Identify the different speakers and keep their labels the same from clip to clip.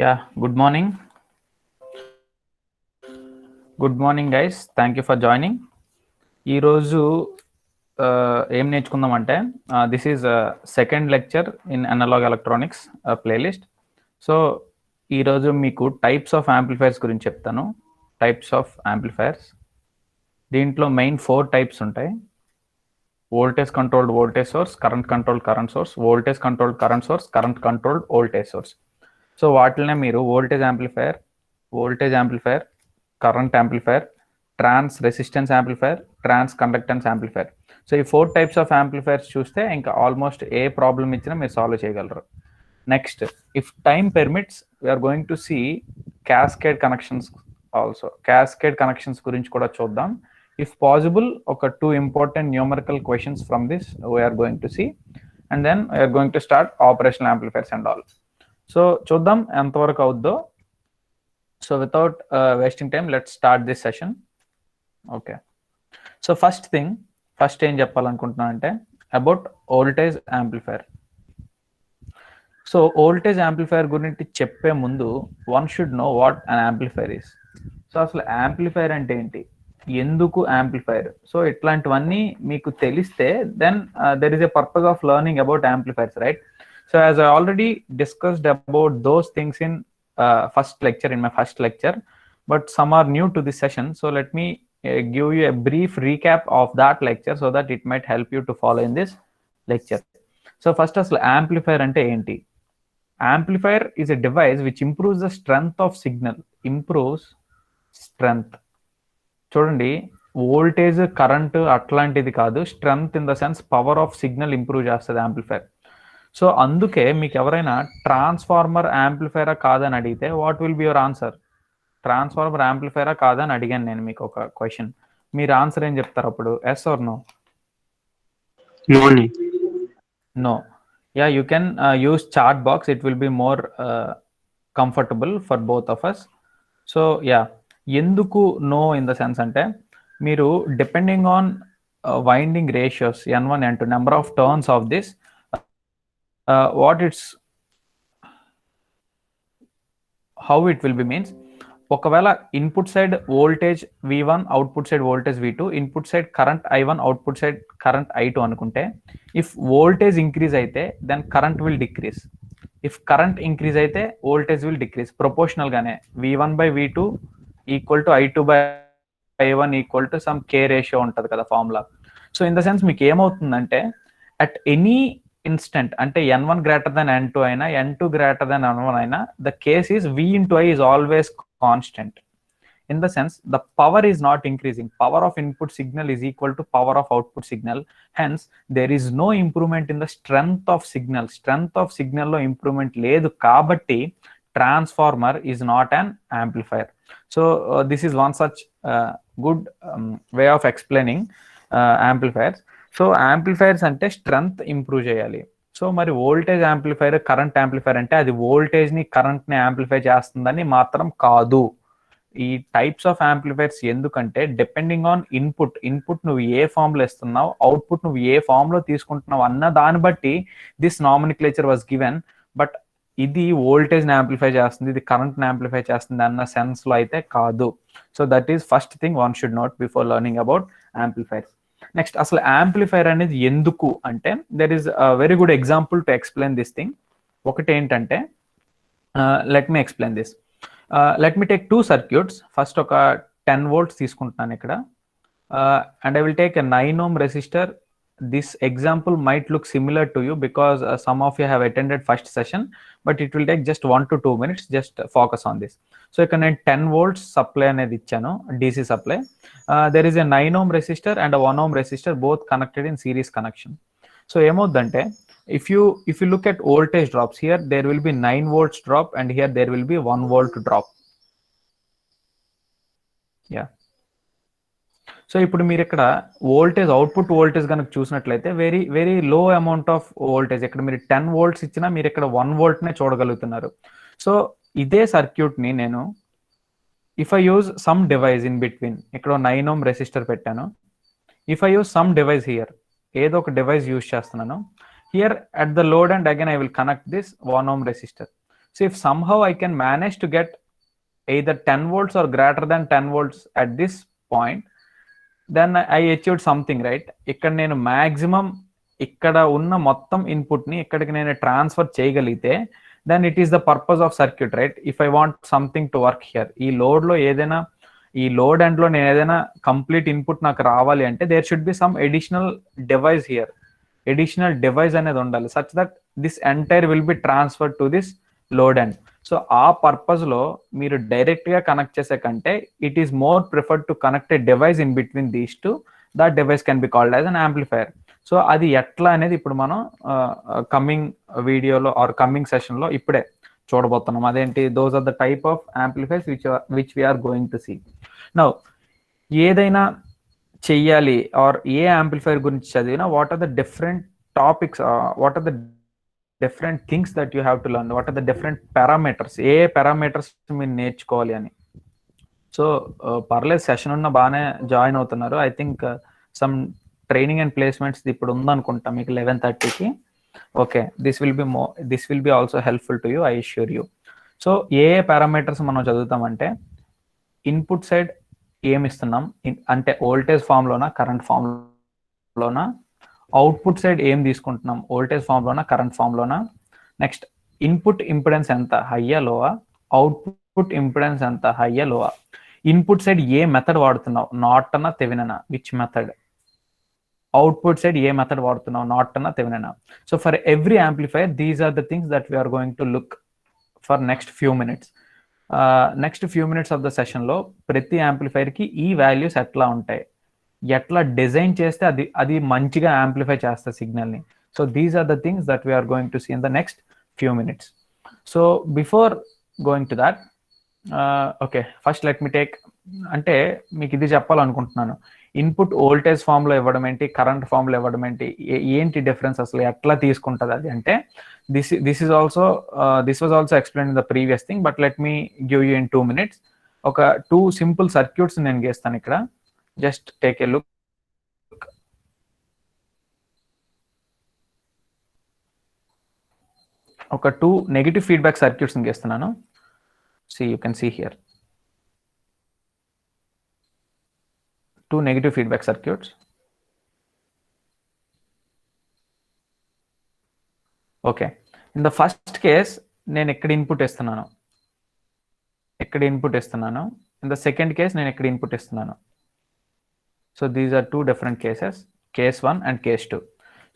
Speaker 1: Yeah, good morning. Good morning, guys. Thank you for joining. ఈరోజు ఏం నేర్చుకుందామంటే this is second lecture in analogue electronics playlist. So ఈరోజు మీకు types of amplifiers గురించి చెప్తాను. Types of amplifiers, దీంట్లో main 4 types ఉంటాయి. Voltage controlled voltage source, current controlled current source, voltage controlled current source, current controlled voltage source. So వాటినే మీరు voltage amplifier, current amplifier, transresistance amplifier, transconductance amplifier. So ఈ 4 types of amplifiers చూస్తే ఇంకా almost ఏ problem ఇచ్చినా మీరు solve చేయగలరు. Next, if time permits we are going to see cascade connections also. Cascade connections గురించి కూడా చూద్దాం. ఇఫ్ పాసిబుల్ ఒక 2 important numerical questions from this we are going to see, and then we are going to start operational amplifiers and all. So చూద్దాం ఎంతవరకు అవుద్దో. So without wasting time let's start this session. Okay, so first ఏం చెప్పాలనుకుంటున్నా అంటే about voltage amplifier. So voltage amplifier గురించి చెప్పే ముందు one should know what an amplifier is. So అసలు యాంప్లిఫైర్ అంటే ఏంటి, ఎందుకు యాంప్లిఫైర్, సో ఇట్లాంటివన్నీ మీకు తెలిస్తే then there is a purpose of learning about amplifiers, right? So as I already discussed about those things in my first lecture, but some are new to this session. So let me give you a brief recap of that lecture so that it might help you to follow in this lecture. So first, as amplifier ante enti? Amplifier is a device which improves the strength of signal. Improves strength. చూడండి, voltage current అట్లాంటిది కాదు, strength in the sense power of signal improve చేస్తుంది amplifier. So అందుకే మీకు ఎవరైనా transformer యాంప్లిఫైరా కాదని అడిగితే what will be your answer? Transformer యాంప్లిఫైరా కాదని అడిగాను నేను మీకు ఒక క్వశ్చన్, మీరు ఆన్సర్ ఏం చెప్తారు అప్పుడు? Yes or no? No. Yeah, you can use chat box, it will be more comfortable for both of us. So yeah, ఎందుకు నో ఇన్ ద సెన్స్ అంటే మీరు depending on winding ratios N1 N2 number of turns of this, how it will be means, ఒకవేళ input side voltage V1, output side voltage V2, input side current I1, output side current I2 అనుకుంటే, if voltage increase అయితే then current will decrease, if current increase అయితే voltage will decrease. Proportional గానే V1/V2 equal to I2/I1 equal to some K ratio ఉంటుంది కదా formula. So in the sense మీకు ఏమవుతుందంటే at any instant అంటే N1 greater than N2 అయినా, N2 greater than N1 అయినా, the case is V into I is always constant. In the sense, the power is not increasing. Power of input signal is equal to power of output signal. Hence, there is no improvement in the strength of signal. Strength of signal lo improvement ledu kabatti transformer is not an amplifier. So this is one such good way of explaining amplifiers. So amplifiers అంటే strength improve చేయాలి. So మరి voltage amplifier, current amplifier అంటే అది వోల్టేజ్ని కరెంట్ని amplify చేస్తుందని మాత్రం కాదు. ఈ టైప్స్ ఆఫ్ యాంప్లిఫైర్స్ ఎందుకంటే డిపెండింగ్ ఆన్ ఇన్పుట్ నువ్వు ఏ ఫామ్లో ఇస్తున్నావు, అవుట్పుట్ నువ్వు ఏ ఫామ్లో తీసుకుంటున్నావు అన్న దాన్ని బట్టి this nomenclature was given. But ఇది వోల్టేజ్ని యాంప్లిఫై చేస్తుంది, ఇది కరెంట్ని యాంప్లిఫై చేస్తుంది అన్న సెన్స్లో అయితే కాదు. So that is first thing one should note before learning about amplifiers. Next, అసలు యాంప్లిఫైర్ అనేది ఎందుకు అంటే there is very good example to explain this thing. ఒకటి ఏంటంటే, let me explain this. Let me take 2 circuits. First ఒక 10 volts తీసుకుంటున్నాను ఇక్కడ, and I will take a 9 ohm resistor. This example might look similar to you because some of you have attended first session, but it will take just 1 to 2 minutes. Just focus on this. So ఇక్కడ నేను 10 volts supply అనేది ఇచ్చాను, DC supply. There is a 9 ohm resistor and a 1 ohm resistor, both connected in series connection. So ఏమవుతుందంటే, if you look at voltage drops, here there will be 9 volts drop and here there will be 1 volt drop. Yeah. So ఇప్పుడు మీరు ఇక్కడ voltage, output voltage కనుక చూసినట్లయితే very very low amount of voltage. ఇక్కడ మీరు 10 volts ఇచ్చినా మీరు ఇక్కడ 1 volt చూడగలుగుతున్నారు. సో ఇదే సర్క్యూట్ని నేను if I use some device in between, ఇక్కడ 9 ohm రెసిస్టర్ పెట్టాను. If I use some device here, ఏదో ఒక డివైస్ యూజ్ చేస్తున్నాను. Here at the load end, again I will connect this 1 ohm resistor. So if somehow I can manage to get either 10 volts or greater than 10 volts at this point, then I achieved something, right? ఇక్కడ నేను maximum ఇక్కడ ఉన్న మొత్తం input ని ఇక్కడికి నేను transfer చేయగలిగితే then it is the purpose of circuit, right? If I want something to work here, ఈ లోడ్ లో ఏదైనా, ఈ లోడ్ ఎండ్ లో నేను ఏదైనా కంప్లీట్ ఇన్పుట్ నాకు రావాలి అంటే there should be some additional device here. Additional device అనేది ఉండాలి such that this entire will be transfer to this load end. So ఆ పర్పస్ లో మీరు డైరెక్ట్ గా కనెక్ట్ చేసే కంటే it is more preferred to connect a device in between these two. That device can be called as an amplifier. So అది ఎట్లా అనేది ఇప్పుడు మనం కమింగ్ వీడియోలో ఆర్ కమింగ్ సెషన్ లో ఇప్పుడే చూడబోతున్నాం. అదేంటి, those are the type of amplifiers which we're going to see. Now ఏదైనా చెయ్యాలి ఆర్ ఏ యాంప్లిఫైర్ గురించి చదివినా what are the different topics, what are the different things that you have to learn, what are the different parameters, ఏ parameters మీరు నేర్చుకోవాలి అని. So పర్లేదు, సెషన్ ఉన్న బాగానే జాయిన్ అవుతున్నారు. I think some training and placements ఇప్పుడు ఉందనుకుంటా మీకు 11:30కి. Okay, this will be also helpful to you, I assure you. So ఏ పారామీటర్స్ మనం చదువుతామంటే, ఇన్పుట్ సైడ్ ఏమి ఇస్తున్నాం అంటే వోల్టేజ్ ఫామ్ లోనా కరెంట్ ఫామ్ లోనా, అవుట్పుట్ సైడ్ ఏం తీసుకుంటున్నాం వోల్టేజ్ ఫామ్ లోనా కరెంట్ ఫామ్ లోనా, నెక్స్ట్ ఇన్పుట్ ఇంపిడెన్స్ ఎంత హయ్యా లోవా, అవుట్పుట్ ఇంపిడెన్స్ ఎంత హయ్యా లోవా, ఇన్పుట్ సైడ్ ఏ మెథడ్ వాడుతున్నావు, నాట్ అన్నా తెవిననా, విచ్ మెథడ్, అవుట్పుట్ సైడ్ ఏ మెథడ్ వాడుతున్నావు, నాట్ అన్నా తెవిననా. So for every amplifier these are the things that we are going to look for next few minutes. Next few minutes of the సెషన్లో ప్రతి యాంప్లిఫైర్కి ఈ వాల్యూస్ ఎట్లా ఉంటాయి, ఎట్లా డిజైన్ చేస్తే అది మంచిగా యాంప్లిఫై చేస్తుంది సిగ్నల్ని. So these are the things that we are going to see in the next few minutes. So before going to that, okay, first let me take, అంటే మీకు ఇది చెప్పాలనుకుంటున్నాను, ఇన్పుట్ వోల్టేజ్ ఫామ్ లో ఇవ్వడం ఏంటి, కరెంట్ ఫామ్ లో ఇవ్వడం ఏంటి డిఫరెన్స్, అసలు ఎట్లా తీసుకుంటుంది అది అంటే, this was also explain in the previous thing, but let me give you in 2 minutes. ఒక 2 సింపుల్ సర్క్యూట్స్ నేను గీస్తాను ఇక్కడ, జస్ట్ టేక్ ఏ లుక్. ఒక 2 నెగిటివ్ ఫీడ్బ్యాక్ సర్క్యూట్స్ గీస్తున్నాను. See, you can see here 2 negative feedback circuits. Okay, in the first case నేను ఎక్కడ input ఇస్తున్నాను, in the second case నేను ఎక్కడ ఇన్పుట్ ఇస్తున్నాను. So these are 2 different cases, case 1 and case 2.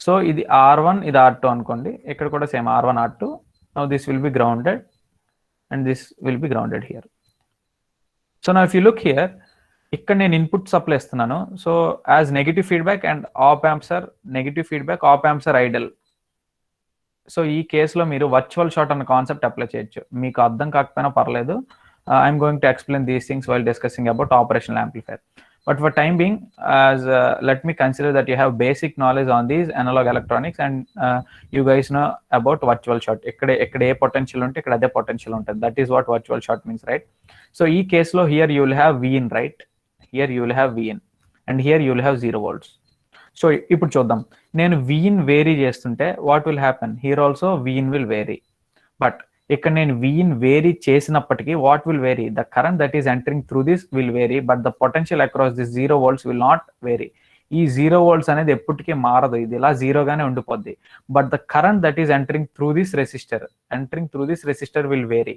Speaker 1: So ఇది R1, ఇది R2 అనుకోండి, ఇక్కడ కూడా same R1 R2. Now this will be grounded and this will be grounded here. So now if you look here, ఇక్కడ నేను input supply ఇస్తున్నాను. So as negative feedback and op amps are negative feedback, op amps are ideal. So ఈ కేసులో మీరు virtual short అన్న concept apply చేయొచ్చు. మీకు అర్థం కాకపోయినా పర్లేదు, I'm going to explain these things while discussing about operational amplifier. But for time being, as let me consider that you have basic knowledge on these analog electronics and you guys know about virtual short. ekkade A potential unte ikkada ade potential untadi. That is what virtual short means, right? So ee case lo here you will have V in, right? Here you will have V in and here you will have 0 volts. So ippudu chuddam, nenu V in vary chestunte what will happen, here also V in will vary. But ఇక్కడ నేను Vin vary చేసినప్పటికీ what will vary, the current that is entering through this will vary, but the potential across this 0 volts will not vary. ఈ 0 volts అనేది ఎప్పటికీ మారదు, ఇది ఇలా జీరోగానే ఉండిపోద్ది. But the current that is entering through this resistor will vary.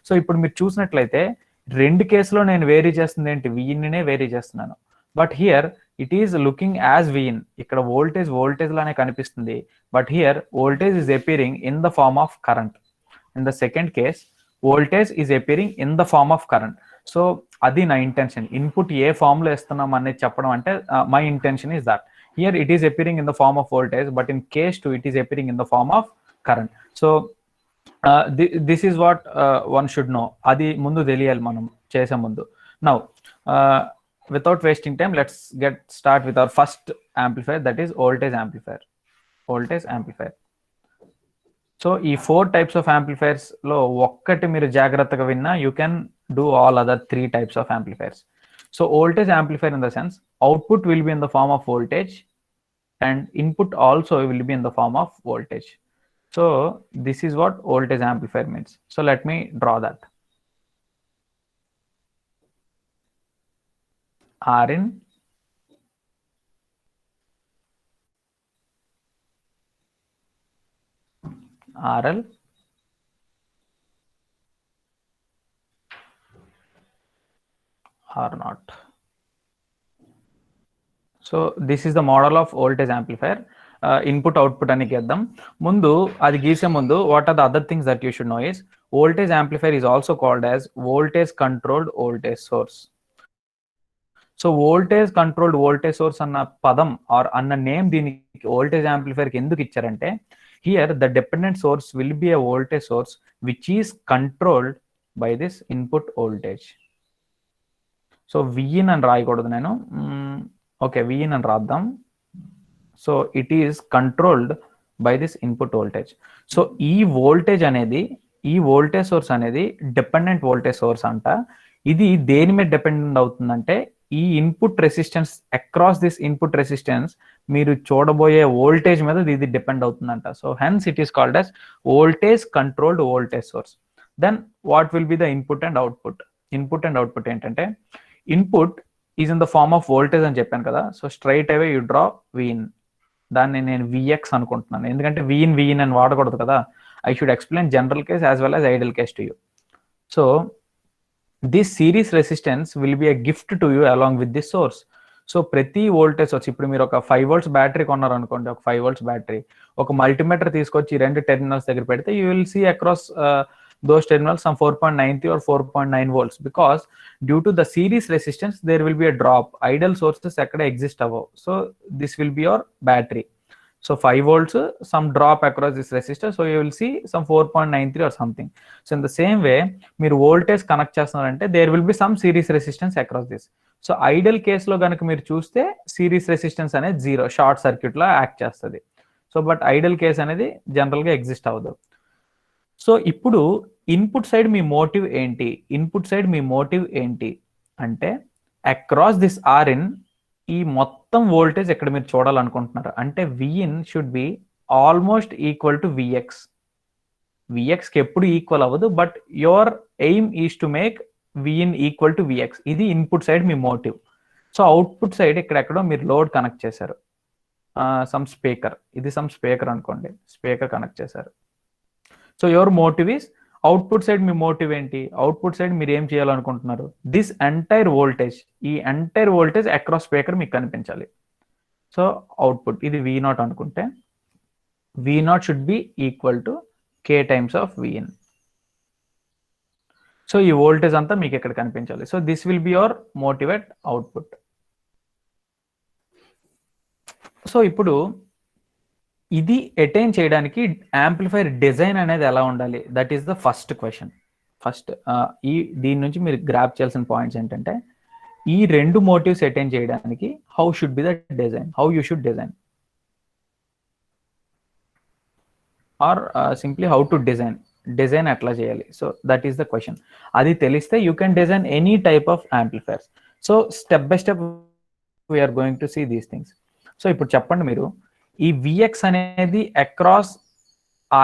Speaker 1: So ఇప్పుడు మీరు చూసినట్లయితే 2 కేసులో నేను వేరీ చేస్తుంది ఏంటి, Vinనే వేరీ చేస్తున్నాను. But here it is looking as Vin. ఇక్కడ వోల్టేజ్ లానే కనిపిస్తుంది, but here voltage is appearing in the form of current. In the second case, voltage is appearing in the form of current. So adi na intention, input A form లో ఇస్తున్నాం అనేది చెప్పడం అంటే my intention is that here it is appearing in the form of voltage, but in case 2 it is appearing in the form of current. So this is what one should know. adi mundu teliyali manam chese mundu. Now without wasting time, let's get start with our first amplifier, that is voltage amplifier. So ఈ 4 types of amplifiers లో ఒక్కటి మీరు జాగ్రత్తగా విన్నా you can do all other 3 types of amplifiers. So voltage amplifier in the sense output will be in the form of voltage and input also will be in the form of voltage. So this is what voltage amplifier means. So let me draw that. Rin, RL, R0. So this is the model of voltage amplifier. Input output అని గీద్దాం. ముందు అది గీసే ముందు what are the other things that you should know is voltage amplifier is also called as voltage controlled voltage source. So voltage controlled voltage source అన్న పదం are అన్న name దీనికి వోల్టేజ్ యాంప్లిఫైర్కి ఎందుకు ఇచ్చారంటే here the dependent source will be a voltage source which is controlled by this input voltage. So Vin అని రాయకూడదు నేను, okay Vin అని రాద్దాం. So it is controlled by this input voltage. So ఈ voltage అనేది, ఈ వోల్టేజ్ సోర్స్ అనేది dependent voltage source అంట. ఇది దేని మీద డిపెండెంట్ అవుతుందంటే ఈ input resistance across this input resistance మీరు చూడబోయే వోల్టేజ్ మీద ఇది డిపెండ్ అవుతుందంట. So hence it is called as voltage controlled voltage source. Then what will be the input and output? Input and output ఏంటంటే input is in the form of voltage అని చెప్పాను కదా. So straight away you draw V in. దాన్ని నేను V x అనుకుంటున్నాను, ఎందుకంటే V in అని వాడకూడదు కదా. I should explain general case as well as ideal case to you. So this series resistance will be a gift to you along with this source. So ప్రతి voltage source, ఇప్పుడు మీరు ఒక 5 volts battery కొన్నారు అనుకోండి, ఒక 5 volts battery, ఒక multimeter తీసుకొచ్చి రెండు టెర్మినల్స్ దగ్గర పెడితే you will see across those terminals some 4.93 or 4.9 volts because due to the series resistance there will be a drop. Ideal sources ఎక్కడ ఎగ్జిస్ట్ అవ్వవు. So this will be your battery. So 5 volts, some drop across this resistor. So you will see some 4.93 or something. So in the same way, మీరు voltage connect చేస్తున్నారంటే there will be some series resistance across this. So ideal case లో కనుక మీరు చూస్తే series resistance అనేది 0 short circuit లా act చేస్తుంది. So but ideal case అనేది general గా ఎగ్జిస్ట్ అవ్వదు. సో ఇప్పుడు ఇన్పుట్ సైడ్ మీ మోటివ్ ఏంటి? ఇన్పుట్ సైడ్ మీ మోటివ్ ఏంటి అంటే అక్రాస్ దిస్ Rin ఈ మొత్తం వోల్టేజ్ ఎక్కడ మీరు చూడాలనుకుంటున్నారు అంటే V in should be almost equal to V x. విఎక్స్కి ఎప్పుడు ఈక్వల్ అవ్వదు, but your aim is to make V in equal to V x. ఇది ఇన్పుట్ సైడ్ మీ మోటివ్. సో అవుట్పుట్ సైడ్ ఇక్కడెక్కడో మీరు లోడ్ కనెక్ట్ చేశారు, సమ్ స్పీకర్, ఇది సమ్ స్పీకర్ అనుకోండి, స్పీకర్ కనెక్ట్ చేశారు. So your motive is, output side మీ మోటివ్ ఏంటి? అవుట్పుట్ సైడ్ మీరు ఏం చేయాలనుకుంటున్నారు? దిస్ ఎంటైర్ వోల్టేజ్, ఈ ఎంటైర్ వోల్టేజ్ అక్రాస్ స్పీకర్ మీకు కనిపించాలి. సో అవుట్పుట్ ఇది V0 అనుకుంటే V0 should be equal to K times of V in. So ఈ వోల్టేజ్ అంతా మీకు ఇక్కడ కనిపించాలి. So this will be your motive at output. So ఇప్పుడు ఇది అటైన్ చేయడానికి యాంప్లిఫైర్ డిజైన్ అనేది ఎలా ఉండాలి? That is the first question. First దీని నుంచి మీరు గ్రాప్ చేయాల్సిన పాయింట్స్ ఏంటంటే ఈ రెండు మోటివ్స్ అటైన్ చేయడానికి how should be the design, how you should design or simply how to design ఎట్లా చేయాలి. So that is the question. అది తెలిస్తే you can design any type of amplifiers. So step by step we are going to see these things. So ఇప్పుడు చెప్పండి మీరు, ఈ V x అనేది across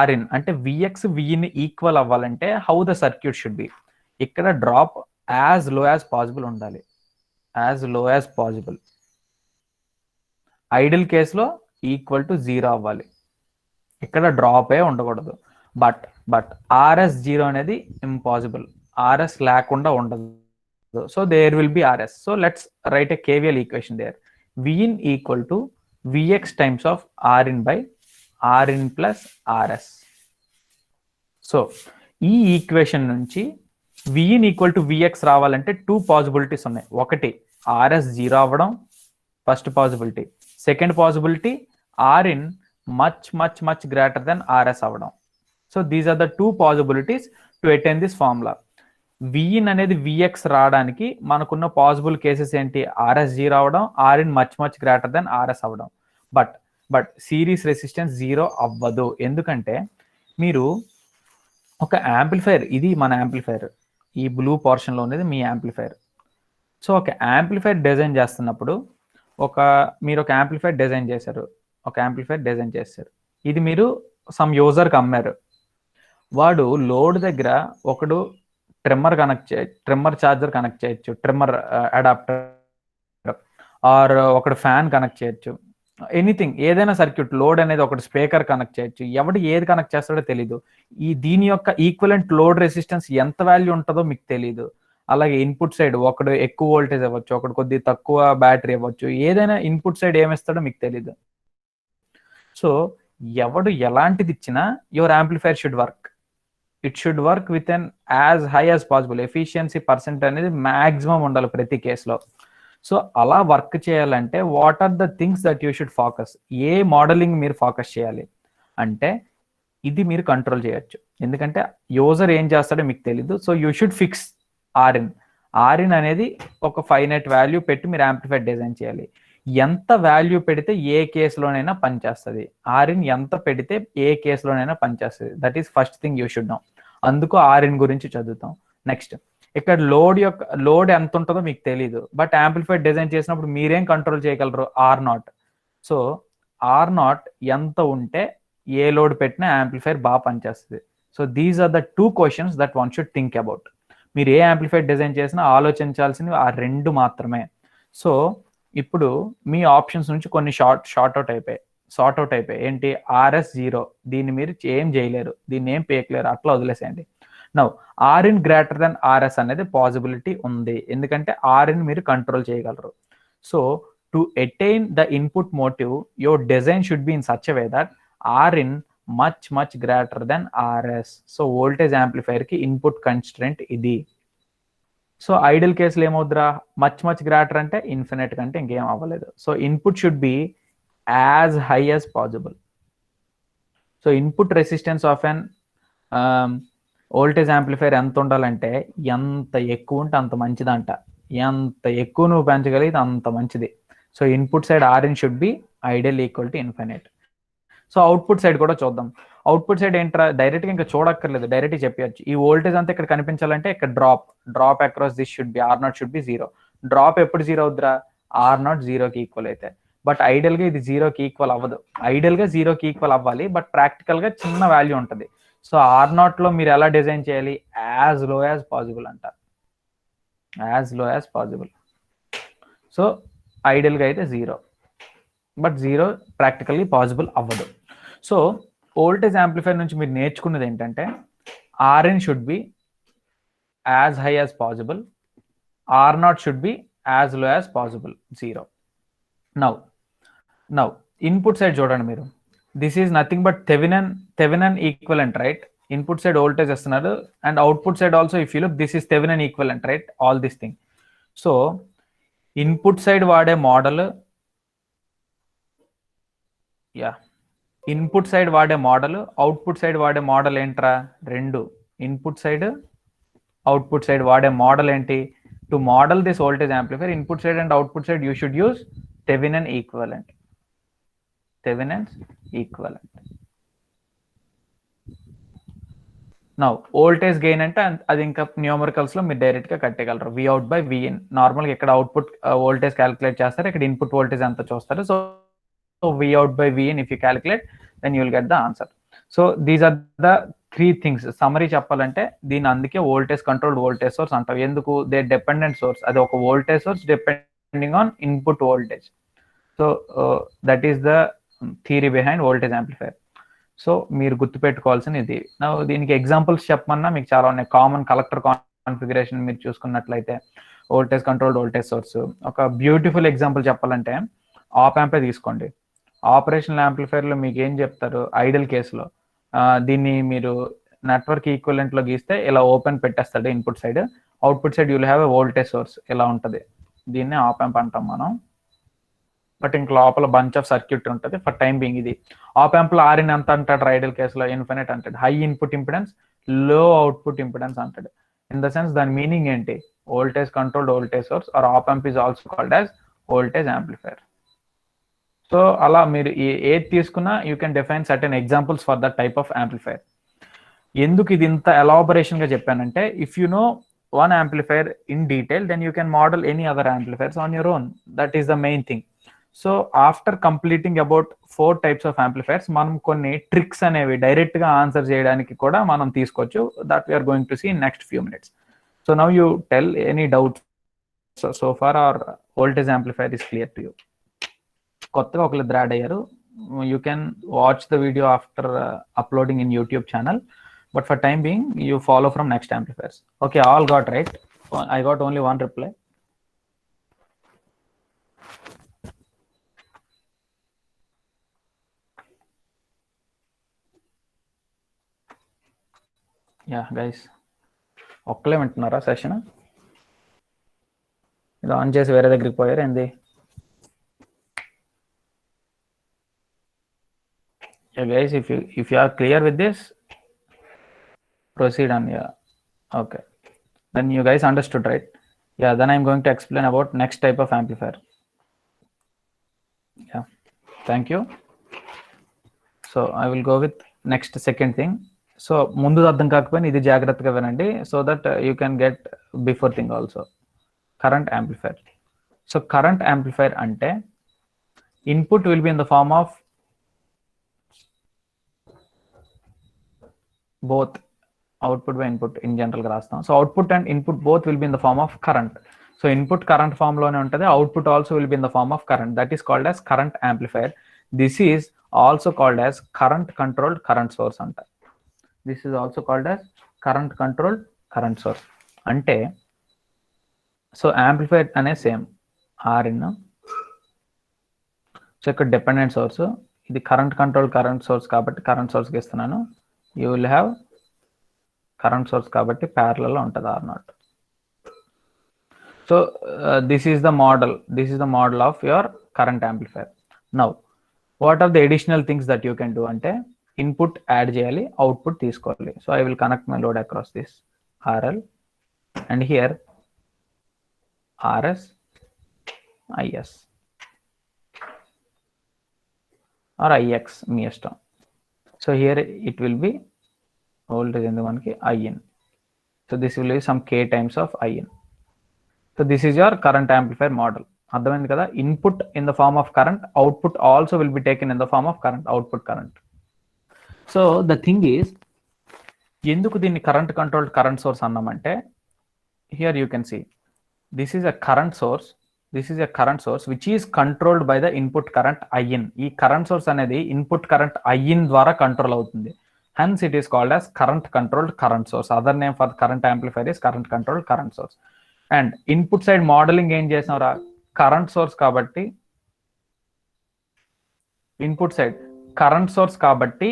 Speaker 1: Rin అంటే విఎక్స్ విఇన్ ఈక్వల్ అవ్వాలంటే how the circuit should be? ఇక్కడ drop as low as possible ఉండాలి, as low as possible. Ideal కేసులో ఈక్వల్ టు 0 అవ్వాలి, ఇక్కడ డ్రాపే ఉండకూడదు. బట్ ఆర్ఎస్ 0 అనేది ఇంపాసిబుల్, ఆర్ఎస్ లేకుండా ఉండదు. So there will be RS. So let's write a KVL equation there. V in equal to Vx times of Rin by Rin plus Rs. So ఈ equation నుంచి V in equal to VX రావాలంటే 2 possibilities ఉన్నాయి. ఒకటి Rs 0 అవ్వడం, first possibility. Second possibility Rin much much much greater then Rs అవ్వడం. So these are the 2 possibilities to attain this formula. V in అనేది VX రావడానికి మనకున్న పాసిబుల్ కేసెస్ ఏంటి? Rs 0 అవడం, Rin much much greater then Rs అవ్వడం. But series resistance 0 అవ్వదు. ఎందుకంటే మీరు ఒక యాంప్లిఫైర్, ఇది మన యాంప్లిఫైర్, ఈ బ్లూ పోర్షన్లో ఉన్నది మీ యాంప్లిఫైర్. సో ఒక యాంప్లిఫైర్ డిజైన్ చేస్తున్నప్పుడు మీరు ఒక యాంప్లిఫైర్ డిజైన్ చేశారు, ఒక యాంప్లిఫైర్ డిజైన్ చేశారు. ఇది మీరు సమ్ యూజర్కి అమ్మారు. వాడు లోడ్ దగ్గర ఒకడు ట్రిమ్మర్ ఛార్జర్ కనెక్ట్ చేయొచ్చు, ట్రిమ్మర్ అడాప్టర్, ఆర్ ఒకడు ఫ్యాన్ కనెక్ట్ చేయొచ్చు, ఎనీథింగ్, ఏదైనా సర్క్యూట్, లోడ్ అనేది ఒకటి స్పీకర్ కనెక్ట్ చేయొచ్చు. ఎవడు ఏది కనెక్ట్ చేస్తాడో తెలీదు. దీని యొక్క ఈక్వలెంట్ లోడ్ రెసిస్టెన్స్ ఎంత వాల్యూ ఉంటుందో మీకు తెలీదు. అలాగే ఇన్పుట్ సైడ్ ఒకడు ఎక్కువ వోల్టేజ్ ఇవ్వచ్చు, ఒకడు కొద్దిగా తక్కువ బ్యాటరీ ఇవ్వచ్చు, ఏదైనా ఇన్పుట్ సైడ్ ఏమిస్తాడో మీకు తెలీదు. సో ఎవడు ఎలాంటిది ఇచ్చినా your amplifier should work. It should work with an as high as possible. Efficiency percent అనేది మ్యాక్సిమం ఉండాలి ప్రతి కేసులో. సో అలా వర్క్ చేయాలంటే what are the things that you should focus? ఏ మోడలింగ్ మీరు ఫోకస్ చేయాలి అంటే ఇది మీరు కంట్రోల్ చేయొచ్చు. ఎందుకంటే యూజర్ ఏం చేస్తాడో మీకు తెలీదు. So you should fix R in. R in అనేది ఒక ఫైనైట్ వాల్యూ పెట్టి మీరు యాంప్లిఫైర్ డిజైన్ చేయాలి. ఎంత వాల్యూ పెడితే ఏ కేసులోనైనా పనిచేస్తుంది. ఆర్ఇన్ ఎంత పెడితే ఏ కేసులోనైనా పనిచేస్తుంది. That is first thing you should no. అందుకు ఆర్ఇన్ గురించి చదువుతాం. నెక్స్ట్, ఇక్కడ లోడ్ ఎంత ఉంటుందో మీకు తెలీదు, బట్ యాంప్లిఫైర్ డిజైన్ చేసినప్పుడు మీరేం కంట్రోల్ చేయగలరు? R0. సో R0 ఎంత ఉంటే ఏ లోడ్ పెట్టినా యాంప్లిఫైర్ బాగా పనిచేస్తుంది. So these are the 2 questions that one should think about. మీరు ఏ యాంప్లిఫైర్ డిజైన్ చేసినా ఆలోచించాల్సినవి ఆ 2 మాత్రమే. సో ఇప్పుడు మీ ఆప్షన్స్ నుంచి కొన్ని సార్ట్ అవుట్ అయిపోయాయి. ఏంటి? RS0, దీన్ని మీరు ఏం చేయలేరు, దీన్ని ఏం పేయలేరు, అట్లా వదిలేసేయండి. Now R in greater then R s అనేది పాసిబిలిటీ ఉంది, ఎందుకంటే ఆర్ఇన్ మీరు కంట్రోల్ చేయగలరు. So to attain the input motive your design should be in such a way that R in much greater then RS. So voltage amplifier కి ఇన్పుట్ కన్స్ట్రెంట్ ఇది. So ideal కేసులో ఏమవుద్రా? మచ్ గ్రేటర్ అంటే ఇన్ఫినిట్ కంటే ఇంకేం అవ్వలేదు. So input should be as high as possible. So input resistance of an voltage amplifier ఎంత ఉండాలంటే ఎంత ఎక్కువ ఉంటే అంత మంచిదంట. ఎంత ఎక్కువ నువ్వు పెంచగలిగితే అంత మంచిది. So input side R in should be ideal equal to infinite. So output side కూడా చూద్దాం. అవుట్పుట్ సైడ్ ఏంట్రా? డైరెక్ట్గా ఇంకా చూడక్కర్లేదు, డైరెక్ట్గా చెప్పచ్చు. ఈ వోల్టేజ్ అంతా ఇక్కడ కనిపించాలంటే ఇక్కడ drop across this should be R0 should B 0. Drop ఎప్పుడు 0 అవుద్రా? R0 0కి ఈక్వల్ అయితే. బట్ ఐడియల్గా ఇది 0కి ఈక్వల్ అవ్వదు. ఐడియల్గా 0కి ఈక్వల్ అవ్వాలి, బట్ ప్రాక్టికల్గా చిన్న వాల్యూ ఉంటుంది. సో R0లో మీరు ఎలా డిజైన్ చేయాలి? యాజ్ లో యాజ్ పాసిబుల్ అంటారు, as low as possible. So ఐడియల్గా అయితే 0, బట్ 0 ప్రాక్టికల్లీ పాసిబుల్ అవ్వదు. సో వోల్టేజ్ యాంప్లిఫైర్ నుంచి మీరు నేర్చుకున్నది ఏంటంటే R in should be as high as possible, R0 should be as low as possible, 0. Now input side చూడండి మీరు. This is nothing but Thevenin equivalent, right? Input side voltage వస్తున్నారు, and output side also if you look this is Thevenin equivalent, right? All this thing. So input side వాడే model, input side వాడే model, output side వాడే model ఏంట్రా? 2. Input side, output side వాడే model ఏంటి? To model this voltage amplifier, input side and output side you should use Thevenin equivalent. Now voltage gain అంటే అది ఇంకా numericals లో మీరు డైరెక్ట్ గా కట్టగలరు. Vout by Vin. నార్మల్ గా ఇక్కడ అవుట్పుట్ వోల్టేజ్ క్యాలిక్యులేట్ చేస్తారు, ఇక్కడ ఇన్పుట్ వోల్టేజ్ ఎంత చూస్తారు. So Vout by Vin if you calculate, then you will get the answer. So these are the 3 things. Summary చెప్పాలంటే దీని అందుకే వోల్టేజ్ కంట్రోల్డ్ వోల్టేజ్ సోర్స్ అంటారు. ఎందుకు? They dependent source. అది ఒక voltage source depending on input voltage. So that is the theory behind voltage amplifier. So మీరు గుర్తుపెట్టుకోవాల్సిన ఇది. దీనికి ఎగ్జాంపుల్స్ చెప్పమన్నా మీకు చాలా ఉన్నాయి. కామన్ కలెక్టర్ కాన్ఫిగరేషన్ మీరు చూసుకున్నట్లయితే వోల్టేజ్ కంట్రోల్డ్ వోల్టేజ్ సోర్స్. ఒక బ్యూటిఫుల్ ఎగ్జాంపుల్ చెప్పాలంటే ఆప్ యాంపే తీసుకోండి. ఆపరేషనల్ యాంప్లిఫైర్లో మీకు ఏం చెప్తారు? ఐడియల్ కేసులో దీన్ని మీరు నెట్వర్క్ ఈక్వలెంట్లో గీస్తే ఇలా ఓపెన్ పెట్టేస్తాడు input side. Output side you'll have a voltage source, ఇలా ఉంటుంది. దీన్ని ఆప్ యాంప్ అంటాం మనం. బట్ ఇంక లోపల బంచ్ ఆఫ్ సర్క్యూట్ ఉంటుంది. ఫర్ టైం బీయింగ్ ఇది ఆప్ యాంప్ లో ఆర్ఇన్ ఎంత అంటాడు? ఐడియల్ కేసులో ఇన్ఫినిట్ అంటాడు. High input impedance, low output impedance అంటాడు. ఇన్ ద సెన్స్ దాని మీనింగ్ ఏంటి? Voltage controlled voltage source or op amp is also called as voltage amplifier. So అలా మీరు ఏది తీసుకున్నా you can define certain examples for that type of amplifier. ఎందుకు ఇది ఇంత ఎలాబరేషన్ గా చెప్పానంటే if you know one amplifier in detail, then you can model any other amplifiers on your own. That is the main thing. So after completing about 4 types of amplifiers మనం కొన్ని tricks అనేవి direct గా answer చేయడానికి కూడా మనం తీసుకోవచ్చు. That we are going to see in next few minutes. So now you tell any doubt so far or voltage amplifier is clear to you. కొత్తగా ఒకళ్ళు యాడ్ అయ్యారు. You can watch the video after uploading in YouTube channel, but for time being you follow from next amplifiers. Okay, all got right. I got only one reply. Yeah guys, ఒక్కలే వింటున్నారా session? ఇది on చేసి వేరే దగ్గరికి పోయారు ఏంది? Yeah guys, if you are clear with this, proceed on. Yeah, okay, then you guys understood, right? Yeah, then I'm going to explain about next type of amplifier. Yeah, thank you. So I will go with next second thing. So mundu అర్థం కాకపోయినా ఇది జాగ్రత్తగా వినండి, so that you can get before thing also. Current amplifier. So current amplifier అంటే input will be in the form of both output by input in general గా రాస్తాం. So output and input both will be in the form of current. So input current form లోనే ఉంటుంది, output also will be in the form of current. That is called as current amplifier. This is also called as current controlled current source అంట. This is also called as current controlled current source. అంటే so amplifier అనే same R in. So ఇక్కడ dependent source, ఇది current control current source కాబట్టి current సోర్స్కి ఇస్తున్నాను. You will have current source కాబట్టి parallel లో ఉంటుంది R0. So this is the model of your current amplifier. Now what are the additional things that you can do అంటే input add చేయాలి, output తీసుకోవాలి. So I will connect my load across this RL and here RS IS or IX మీ ఇష్టం. So here it will be voltage in the one ki IN. So this will be some K times of IN. So this is your current amplifier model. అర్థమైంది కదా? Input in the form of current, output also will be taken in the form of current, output current. So the thing is, ఎందుకు దీన్ని current controlled current source అన్నామంటే, here you can see this is a current source, which is controlled by the input current IN. ఈ current source అనేది input current IN ద్వారా control అవుతుంది. Hence it is called as current controlled current source. Other name for current amplifier is current controlled current source. And input side modeling ఏం చేసినారా, current source కాబట్టి input side current source కాబట్టి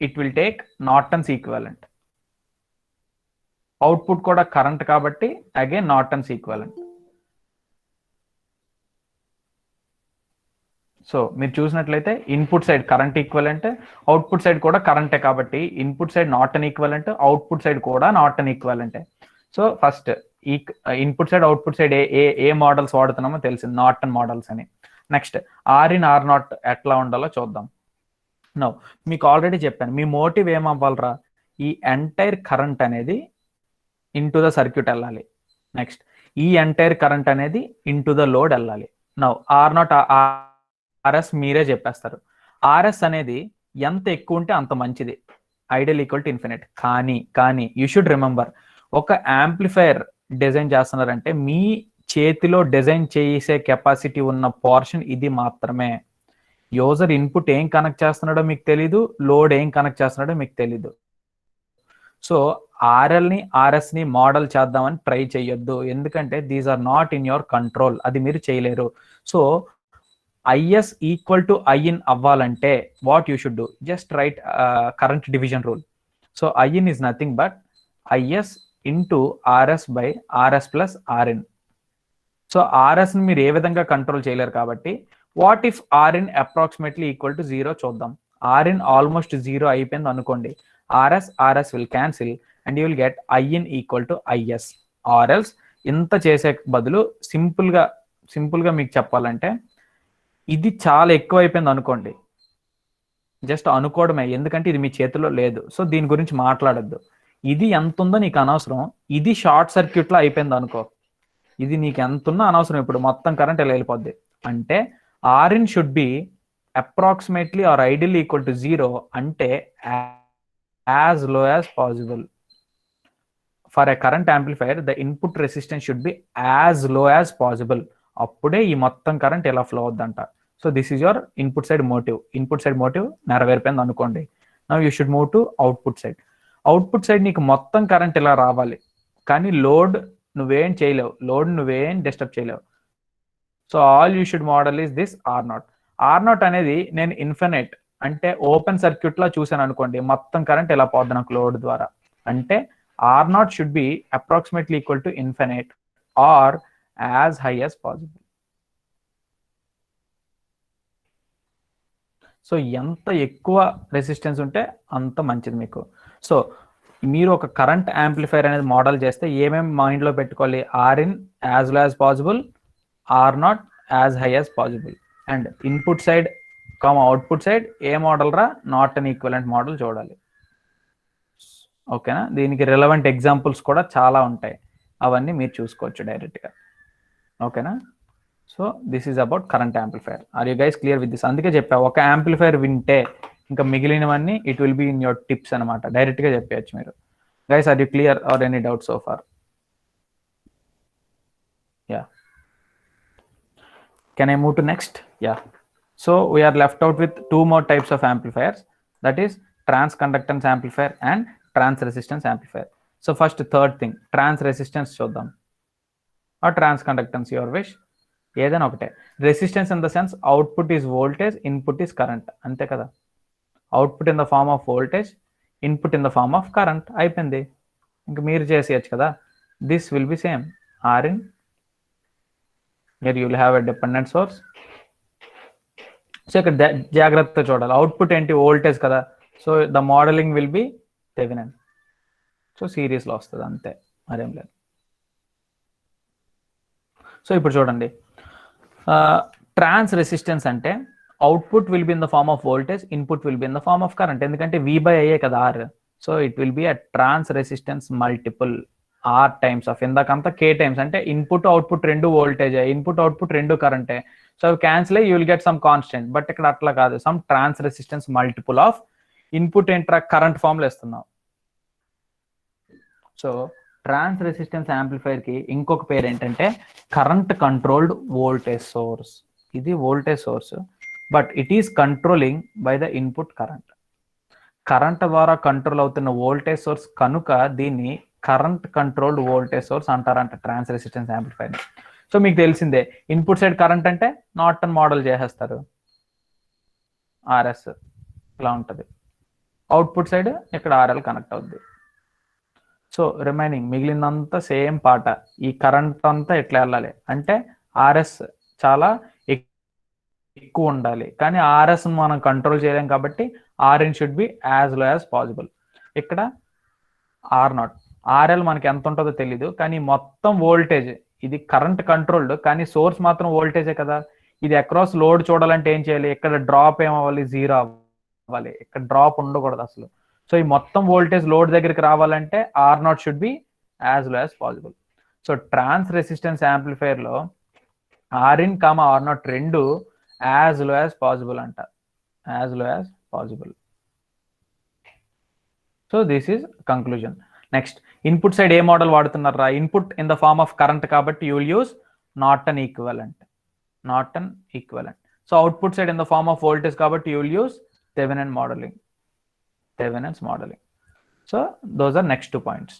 Speaker 1: it will take Norton's equivalent. Output కూడా current కాబట్టి again Norton's equivalent. So మీరు చూసినట్లయితే input side current equivalent, output side కూడా కరెంటే కాబట్టి input side Norton equivalent, output side కూడా నార్టన్ ఈక్వలెంటే. సో ఫస్ట్ ఈ ఇన్పుట్ సైడ్ అవుట్పుట్ సైడ్ ఏ models వాడుతున్నామో తెలిసింది, Norton models అని. నెక్స్ట్ R0 ఎట్లా ఉండాలో చూద్దాం. నో మీకు ఆల్రెడీ చెప్పాను, మీ మోటివ్ ఏమవ్వాలరా, ఈ ఎంటైర్ కరెంట్ అనేది ఇంటూ ద సర్క్యూట్ వెళ్ళాలి. నెక్స్ట్ ఈ ఎంటైర్ కరెంట్ అనేది ఇంటూ ద లోడ్ వెళ్ళాలి. నో R0 RS మీరే చెప్పేస్తారు. RS అనేది ఎంత ఎక్కువ ఉంటే అంత మంచిది, ఐడియల్ ఈక్వల్ టు ఇన్ఫినిట్. కానీ యూ షుడ్ రిమెంబర్, ఒక యాంప్లిఫైర్ డిజైన్ చేస్తున్నారంటే మీ చేతిలో డిజైన్ చేసే కెపాసిటీ ఉన్న పోర్షన్ ఇది మాత్రమే. యూజర్ ఇన్పుట్ ఏం కనెక్ట్ చేస్తున్నాడో మీకు తెలీదు, లోడ్ ఏం కనెక్ట్ చేస్తున్నాడో మీకు తెలీదు. సో RLని RSని మోడల్ చేద్దామని ట్రై చేయొద్దు, ఎందుకంటే these are not in your control, అది మీరు చేయలేరు. So IS equal to IN అవ్వాలంటే what you should do, just write current division rule. So IN is nothing but IS into RS by RS plus RN. So RSని మీరు ఏ విధంగా control చేయలేరు కాబట్టి what if RN approximately equal to 0 చూద్దాం. RN almost 0 అయిపోయింది అనుకోండి, RS will cancel and you will get IN equal to IS. ఆర్ఎల్స్ ఇంత చేసే బదులు సింపుల్గా మీకు చెప్పాలంటే, ఇది చాలా ఎక్కువ అయిపోయింది అనుకోండి, జస్ట్ అనుకోవడమే, ఎందుకంటే ఇది మీ చేతిలో లేదు. సో దీని గురించి మాట్లాడద్దు. ఇది ఎంత ఉందో నీకు అనవసరం. ఇది షార్ట్ సర్క్యూట్లో అయిపోయింది అనుకో, ఇది నీకు ఎంత ఉన్నా అనవసరం. ఇప్పుడు మొత్తం కరెంట్ ఇలా వెళ్ళిపోద్ది అంటే Rin should be approximately or ideally equal to 0 ante as low as possible. For a current amplifier, the input resistance should be as low as possible. అప్పుడే ఈ మొత్తం కరెంట్ ఎలా ఫ్లో అవుద్దంట. So this is your input side motive. Input side motive నెరవేరిపోయింది అనుకోండి. Now you should move to output side. Output side నీకు మొత్తం current ఇలా రావాలి, కానీ లోడ్ నువ్వేం చేయలేవు, లోడ్ నువ్వేం డిస్టర్బ్ చేయలేవు. So all you should model is this R0. R0 అనేది నేను ఇన్ఫినైట్ అంటే ఓపెన్ సర్క్యూట్ లా చూసాను అనుకోండి, మొత్తం కరెంట్ ఇలా పోద్ది నాకు లోడ్ ద్వారా. అంటే R0 should be approximately equal to infinite or as high as possible. So ఎంత ఎక్కువ రెసిస్టెన్స్ ఉంటే అంత మంచిది మీకు. సో మీరు ఒక కరెంట్ యాంప్లిఫైర్ అనేది మోడల్ చేస్తే ఏమేమి మైండ్లో పెట్టుకోవాలి? Rin as low as possible, R0 as high as possible, and input side output side ఏ మోడల్ రా, నాట్ అన్ ఈక్వలెంట్ మోడల్ చూడాలి. ఓకేనా? దీనికి రిలవెంట్ ఎగ్జాంపుల్స్ కూడా చాలా ఉంటాయి, అవన్నీ మీరు చూసుకోవచ్చు డైరెక్ట్గా. ఓకేనా? So this is about current amplifier. Are you guys clear with this? అందుకే చెప్పా, ఒక యాంప్లిఫైర్ వింటే ఇంకా మిగిలినవన్నీ it will be in your tips అనమాట, డైరెక్ట్గా చెప్పచ్చు మీరు. Guys are you clear or any doubt so far? Yeah, can I move to next? Yeah, so we're left out with 2 more types of amplifiers, that is trans conductance amplifier and trans resistance amplifier. So first third thing, trans resistance చూద్దాం, or trans conductance, your wish, ఏదైనా ఒకటే. Resistance in the sense output is voltage, input is current, అంతే కదా. Output in the form of voltage, input in the form of current, అయిపోయింది. ఇంకా మీరు చేసేయచ్చు కదా. This will be same Rin. here you will have a dependent source. So ఇక్కడ జాగ్రత్తగా చూడాలి, అవుట్పుట్ ఏంటి? వోల్టేజ్ కదా. So the modelling will be Thevenin. So సిరీస్లో వస్తుంది అంతే, మరేం లేదు. సో ఇప్పుడు చూడండి, ట్రాన్స్ రెసిస్టెన్స్ అంటే output will be in the form of voltage, input will be in the form of current. ఎందుకంటే V/I కదా R. So it will be a transresistance multiple R times of, ఇందాకంతా K times. అంటే input output రెండు voltage, input output రెండు కరెంటే. So అవి cancel అయ్యి you will get some constant. But ఇక్కడ అట్లా కాదు, some transresistance multiple of input ఏంట్రా, కరెంట్ ఫార్మ్లో ఇస్తున్నాం. సో ట్రాన్స్ రెసిస్టెన్స్ యాంప్లిఫైర్ కి ఇంకొక పేరు ఏంటంటే కరెంట్ కంట్రోల్డ్ వోల్టేజ్ సోర్స్. ఇది voltage source, but it is controlling by the input current. Current ద్వారా కంట్రోల్ అవుతున్న వోల్టేజ్ సోర్స్ కనుక దీన్ని కరెంట్ కంట్రోల్డ్ వోల్టేజ్ సోర్స్ అంటారంట ట్రాన్స్ రెసిస్టెన్స్ యాంప్లిఫైర్. సో మీకు తెలిసిందే, ఇన్పుట్ సైడ్ కరెంట్ అంటే నార్టన్ మోడల్ చేసేస్తారు, RS ఇలా ఉంటుంది. అవుట్పుట్ సైడ్ ఇక్కడ RL కనెక్ట్ అవుద్ది. సో రిమైనింగ్ మిగిలినంతా సేమ్ పాట. ఈ కరెంట్ అంతా ఎట్లా వెళ్ళాలి అంటే RS చాలా ఎక్కువ ఉండాలి, కానీ RS మనం కంట్రోల్ చేయలేం కాబట్టి Rin should be as low as possible. ఇక్కడ R0, RL మనకి ఎంత ఉంటుందో తెలీదు, కానీ మొత్తం వోల్టేజ్ ఇది కరెంట్ కంట్రోల్డ్, కానీ సోర్స్ మాత్రం వోల్టేజే కదా. ఇది అక్రాస్ లోడ్ చూడాలంటే ఏం చేయాలి? ఇక్కడ డ్రాప్ ఏమవ్వాలి? 0 అవ్వాలి. ఇక్కడ డ్రాప్ ఉండకూడదు అసలు. సో ఈ మొత్తం వోల్టేజ్ లోడ్ దగ్గరికి రావాలంటే R0 should be as low as possible. So transresistance amplifier లో Rin, R0 రెండు యాజ్ లో యాజ్ పాసిబుల్ అంట, as low as possible. So this is conclusion. Next, input side ఏ model వాడుతున్నారా? Input in the form of current కాబట్టి you will use Norton equivalent, Norton equivalent. So output side in the form of voltage కాబట్టి you will use Thevenin modeling, Thevenin's modeling. So those are next 2 points.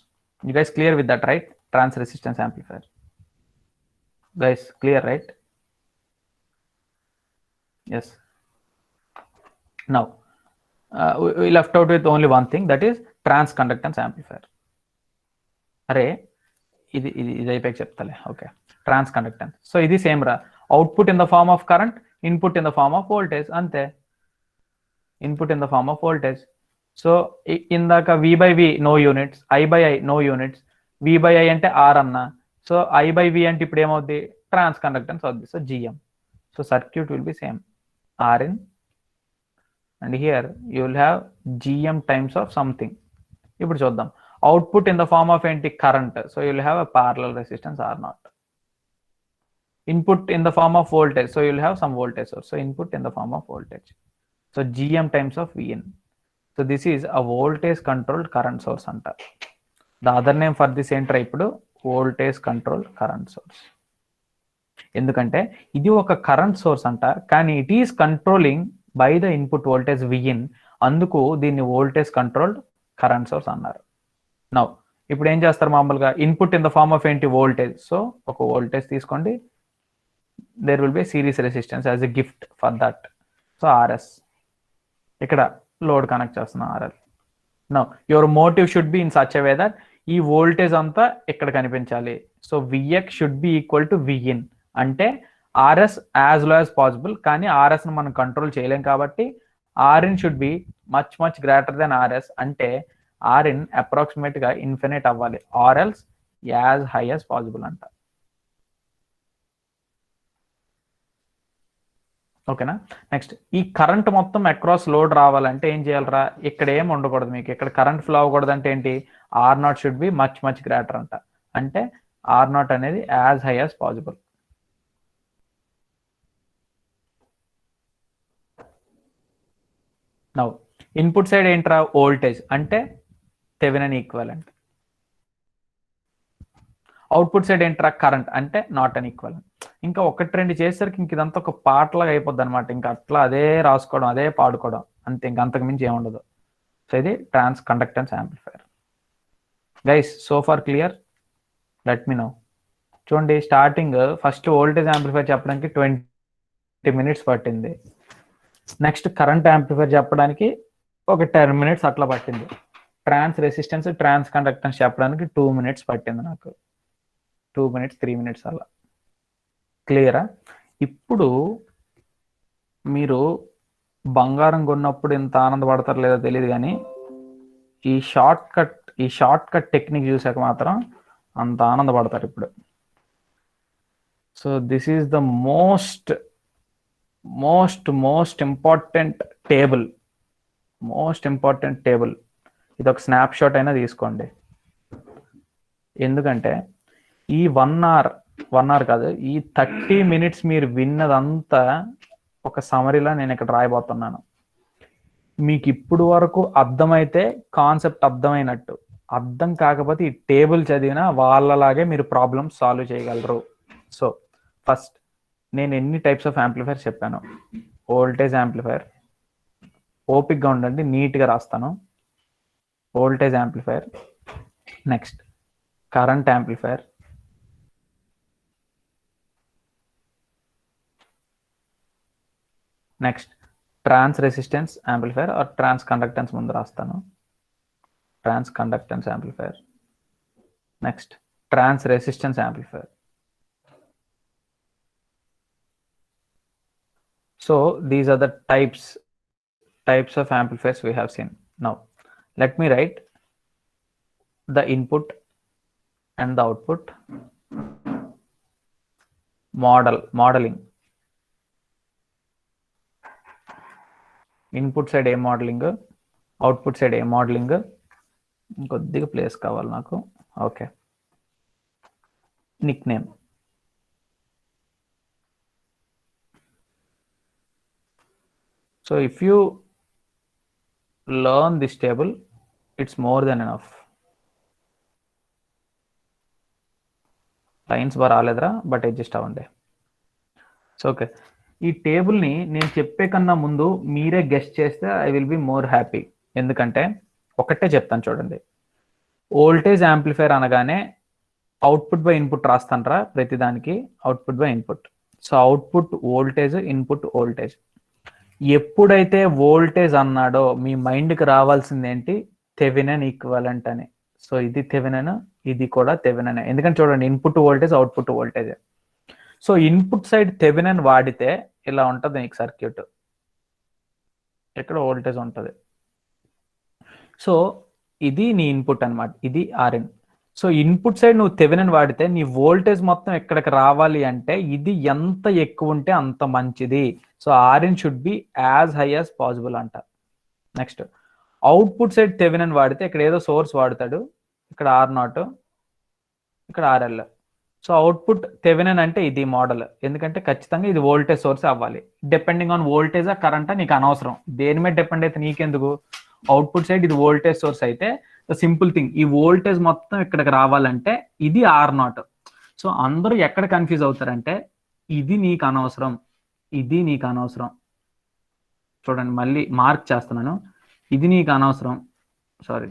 Speaker 1: You guys clear with that, right? Trans resistance amplifier. Guys, clear, right? Yes. Now, we left out with only one thing, that is trans conductance amplifier. Array, ఇది అయిపోయాక చెప్తాలే. Okay, transconductance. So ఇది same రా, output in the form of current, input in the form of voltage, అంతే. Input in the form of voltage. So ఇందాక V/V no units, I/I no units. V/I అంటే R అన్న, so I/V అంటే ఇప్పుడు ఏమవుద్ది? Transconductance అవుద్ది. So GM. So circuit will be same, Rin, and here you will have GM times of something. ఇప్పుడు చూద్దాం, output in the form of ఏంటి? Current. So you will have a parallel resistance R0. input in the form of voltage, so you'll have some voltage source, so input in the form of voltage, so gm times of vn. So this is a voltage controlled current source anta. The other name for this ఏంట్రా ఇప్పుడు voltage controlled current source. ఎందుకంటే ఇది ఒక current source అంట, కానీ it is controlling by the input voltage V in, అందుకు దీన్ని voltage controlled current source అన్నారు. నౌ ఇప్పుడు ఏం చేస్తారు, మామూలుగా input in the form of ఏంటి వోల్టేజ్, సో ఒక వోల్టేజ్ తీసుకోండి, there will be series resistance as a gift for that, so RS, ఇక్కడ లోడ్ కనెక్ట్ చేస్తున్నాం RL. Now your motive should be in such a way that ఈ voltage అంతా ఇక్కడ కనిపించాలి, so VX should be equal to V in, అంటే RS as low as possible, కానీ RS ను మనం కంట్రోల్ చేయలేం కాబట్టి R in should be much much greater then RS, అంటే ఆర్ఇన్ అప్రాక్సిమేట్ గా ఇన్ఫినిట్ అవ్వాలి, ఆర్ఎల్స్ యాజ్ హై యాజ్ పాసిబుల్ అంట. ఓకేనా. నెక్స్ట్ ఈ కరెంట్ మొత్తం అక్రాస్ లోడ్ రావాలంటే ఏం చేయాలరా, ఇక్కడ ఏం ఉండకూడదు మీకు, ఇక్కడ కరెంట్ ఫ్లో అవ్వకూడదు అంటే ఏంటి, R naught should be much much greater అంట, అంటే ఆర్ నాట్ అనేది as high as possible. Now input side ఏంట్రా వోల్టేజ్, అంటే థెవెనిన్ ఈక్వలెంట్. అవుట్పుట్ సైడ్ ఏంట్రా కరెంట్, అంటే నాట్ అన్ ఈక్వలెంట్. ఇంకా ఒకటి రెండు చేసేసరికి ఇంక ఇదంతా ఒక పాటలాగా అయిపోద్ది అనమాట, ఇంకా అట్లా అదే రాసుకోవడం అదే పాడుకోవడం అంతే, ఇంక అంతకు మించి ఏముండదు. సో ఇది transconductance amplifier. Guys so far clear, let me know. చూడండి స్టార్టింగ్ ఫస్ట్ వోల్టేజ్ యాంప్లిఫైర్ చెప్పడానికి 20 minutes పట్టింది, నెక్స్ట్ కరెంట్ యాంప్లిఫైర్ చెప్పడానికి ఒక 10 minutes అట్లా పట్టింది, ట్రాన్స్ రెసిస్టెన్స్ ట్రాన్స్ కండక్టెన్స్ చెప్పడానికి 2 minutes పట్టింది నాకు, 2 minutes 3 minutes అలా. క్లియరా. ఇప్పుడు మీరు బంగారం కొన్నప్పుడు ఎంత ఆనందపడతారో లేదో తెలియదు, కానీ ఈ షార్ట్ కట్ టెక్నిక్ చూసాక మాత్రం అంత ఆనందపడతారు ఇప్పుడు. So this is the most important table, ఇది ఒక స్నాప్ షాట్ అయినా తీసుకోండి, ఎందుకంటే ఈ 1 hour కాదు, ఈ 30 minutes మీరు విన్నదంతా ఒక సమరీలా నేను ఇక్కడ రాయబోతున్నాను. మీకు ఇప్పుడు వరకు అర్థమైతే కాన్సెప్ట్ అర్థమైనట్టు, అర్థం కాకపోతే ఈ టేబుల్ చదివినా వాళ్ళలాగే మీరు ప్రాబ్లమ్ సాల్వ్ చేయగలరు. సో ఫస్ట్ నేను ఎన్ని టైప్స్ ఆఫ్ యాంప్లిఫైర్ చెప్పాను. వోల్టేజ్ యాంప్లిఫైర్, ఓపిక్గా ఉండండి నీట్గా రాస్తాను. Voltage amplifier, next current amplifier, next transresistance amplifier or transconductance ముందు రాస్తాను, transconductance amplifier, next transresistance amplifier. So these are the types of amplifiers we have seen. Now let me write the input and the output modeling. Input side a modeling, output side a modeling. కొద్దిగా place కావాలి నాకు. Okay, nickname. So if you learn this table, it's more than enough. Lines bar రాలేదురా, but adjust అవ్వండి. So okay, ఈ టేబుల్ని నేను చెప్పే కన్నా ముందు మీరే గెస్ట్ చేస్తే I will be more happy. ఎందుకంటే ఒకటే చెప్తాను చూడండి, వోల్టేజ్ యాంప్లిఫైర్ అనగానే అవుట్పుట్ బై ఇన్పుట్ రాస్తానరా ప్రతిదానికి, output by input. So output voltage, input voltage. ఎప్పుడైతే వోల్టేజ్ అన్నాడో మీ మైండ్కి రావాల్సింది ఏంటి, థెవెనిన్ ఈక్వలెంట్ అని. సో ఇది థెవెనిన్, ఇది కూడా థెవెనిన్, ఎందుకంటే చూడండి input voltage output voltage. So input side Thevenin వాడితే ఇలా ఉంటుంది మీకు సర్క్యూట్, ఇక్కడ వోల్టేజ్ ఉంటుంది. సో ఇది నీ ఇన్పుట్ అనమాట, ఇది ఆర్ఇన్. సో ఇన్పుట్ సైడ్ నువ్వు థెవెనిన్ వాడితే నీ వోల్టేజ్ మొత్తం ఎక్కడికి రావాలి అంటే ఇది ఎంత ఎక్కువ ఉంటే అంత మంచిది. So R in should be as high as possible అంట. నెక్స్ట్ అవుట్పుట్ సైడ్ థెవెనిన్ వాడితే ఇక్కడ ఏదో సోర్స్ వాడతాడు, ఇక్కడ ఆర్ నాట్, ఇక్కడ ఆర్ఎల్. సో అవుట్పుట్ థెవెనిన్ అంటే ఇది మోడల్, ఎందుకంటే ఖచ్చితంగా ఇది వోల్టేజ్ సోర్స్ అవ్వాలి. డిపెండింగ్ ఆన్ వోల్టేజా కరెంటా నీకు అనవసరం, దేని మీద డిపెండ్ అయితే నీకెందుకు. అవుట్పుట్ సైడ్ ఇది వోల్టేజ్ సోర్స్ అయితే సింపుల్ థింగ్, ఈ వోల్టేజ్ మొత్తం ఇక్కడికి రావాలంటే ఇది R0. సో అందరూ ఎక్కడ కన్ఫ్యూజ్ అవుతారంటే ఇది నీకు అనవసరం, ఇది నీకు అనవసరం. చూడండి మళ్ళీ మార్క్ చేస్తున్నాను, ఇది నీకు అనవసరం, సారీ,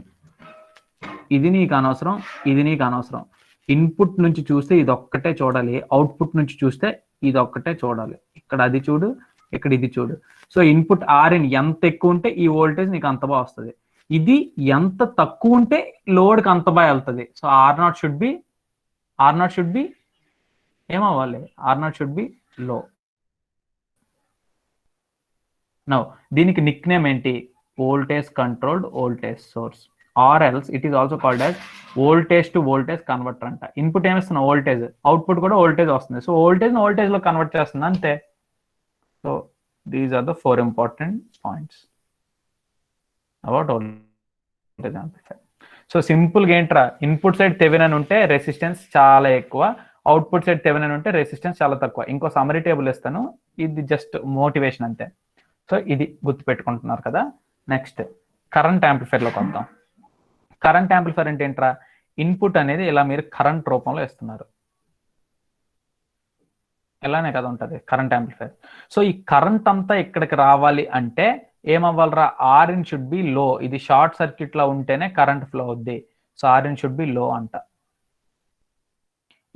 Speaker 1: ఇది నీకు అనవసరం, ఇది నీకు అనవసరం. ఇన్పుట్ నుంచి చూస్తే ఇది ఒక్కటే చూడాలి, అవుట్పుట్ నుంచి చూస్తే ఇది ఒక్కటే చూడాలి. ఇక్కడ అది చూడు, ఇక్కడ ఇది చూడు. సో ఇన్పుట్ Rin ఎంత ఎక్కువ ఉంటే ఈ వోల్టేజ్ నీకు అంత బాగా వస్తుంది, ఇది ఎంత తక్కువ ఉంటే లోడ్కి అంత బాగా వెళ్తుంది. సో R0 షుడ్ బి ఏమవ్వాలి, R0 should be low. Now దీనికి నిక్ నేమ్ ఏంటి, voltage controlled voltage source, or else it is also called as voltage to voltage converter అంట. ఇన్పుట్ ఏమిస్తున్నా వోల్టేజ్, అవుట్పుట్ కూడా వోల్టేజ్ వస్తుంది. సో వోల్టేజ్ లో convert చేస్తుంది అంతే. So these are the 4 important points about voltage amplifier. So సింపుల్గా ఏంట్రా, input side Thevenin ఉంటే రెసిస్టెన్స్ చాలా ఎక్కువ, అవుట్పుట్ సైడ్ థెవెనిన్ ఉంటే రెసిస్టెన్స్ చాలా తక్కువ. ఇంకో సమ్మరీ టేబుల్ ఇస్తాను, ఇది జస్ట్ మోటివేషన్ అంతే. సో ఇది గుర్తుపెట్టుకుంటున్నారు కదా. నెక్స్ట్ కరెంట్ యాంప్లిఫైయర్లోకి వద్దాం. కరెంట్ యాంప్లిఫైయర్ అంటే ఏంట్రా, ఇన్పుట్ అనేది ఇలా మీరు కరెంట్ రూపంలో ఇస్తున్నారు, ఇలానే కదా ఉంటుంది కరెంట్ యాంప్లిఫైయర్. సో ఈ కరెంట్ అంతా ఇక్కడికి రావాలి అంటే ఏమవ్వాలరా, Rin షుడ్ బి లో. ఇది షార్ట్ సర్క్యూట్ లో ఉంటేనే కరెంట్ ఫ్లో అవుద్ది. సో Rin షుడ్ బి లో అంట.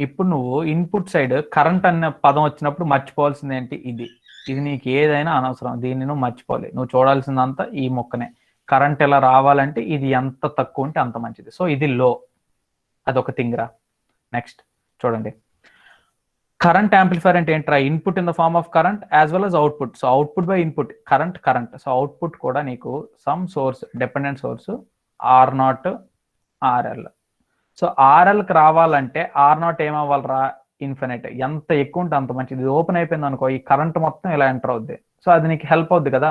Speaker 1: ఇప్పుడు నువ్వు ఇన్పుట్ సైడ్ కరెంట్ అనే పదం వచ్చినప్పుడు మర్చిపోవాల్సింది ఏంటి, ఇది నీకు ఏదైనా అనవసరం, దీన్ని నువ్వు మర్చిపోవాలి. నువ్వు చూడాల్సిందంతా ఈ మొక్కనే, కరెంట్ ఎలా రావాలంటే ఇది ఎంత తక్కువ ఉంటే అంత మంచిది. సో ఇది లో, అదొక థింగ్ రా. నెక్స్ట్ చూడండి, కరెంట్ యాంప్లిఫైయర్ అంటే ఏంట్రా, input in the form of current as well as output. So output by input, current. So output కూడా నీకు some source, dependent source R0 RL. So RLకి రావాలంటే R0 ఏమవ్వాలరా, ఇన్ఫినిట్, ఎంత ఎక్కువ ఉంటే అంత మంచిది. ఇది ఓపెన్ అయిపోయింది అనుకో, ఈ కరెంట్ మొత్తం ఇలా ఎంటర్ అవుద్ది. సో అది నీకు హెల్ప్ అవుద్ది కదా.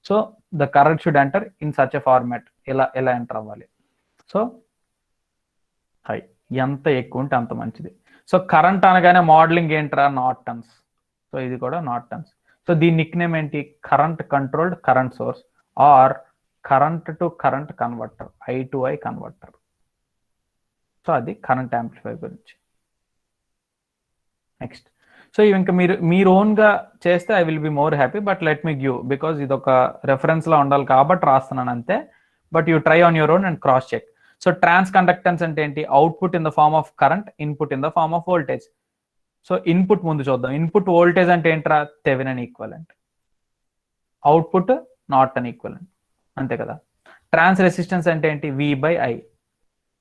Speaker 1: So the current should enter in such a format, ఇలా ఎంటర్ అవ్వాలి. సో హై, ఎంత ఎక్కువ ఉంటే అంత మంచిది. సో కరెంట్ అనగానే మోడలింగ్ ఏంట్రా, నార్టన్స్. సో ఇది కూడా నార్టన్స్. సో దీని నిక్ నేమ్ ఏంటి, current controlled current source or current to current converter, I/I converter. So అది కరెంట్ యాంప్లిఫైయర్ గురించి. నెక్స్ట్, సో ఇంకా మీరు ఓన్గా చేస్తే I will be more happy, but let me give, because ఇది ఒక రెఫరెన్స్లో ఉండాలి కాబట్టి రాస్తున్నాను అంతే. But you try on your own and cross check. So trans conductance అంటే ఏంటి, output in the form of current, input in the form of voltage. So input ముందు చూద్దాం. ఇన్పుట్ వోల్టేజ్ అంటే ఏంట్రా, Thevenin equivalent, output Norton equivalent, అంతే కదా. Trans resistance అంటే ఏంటి, V/I.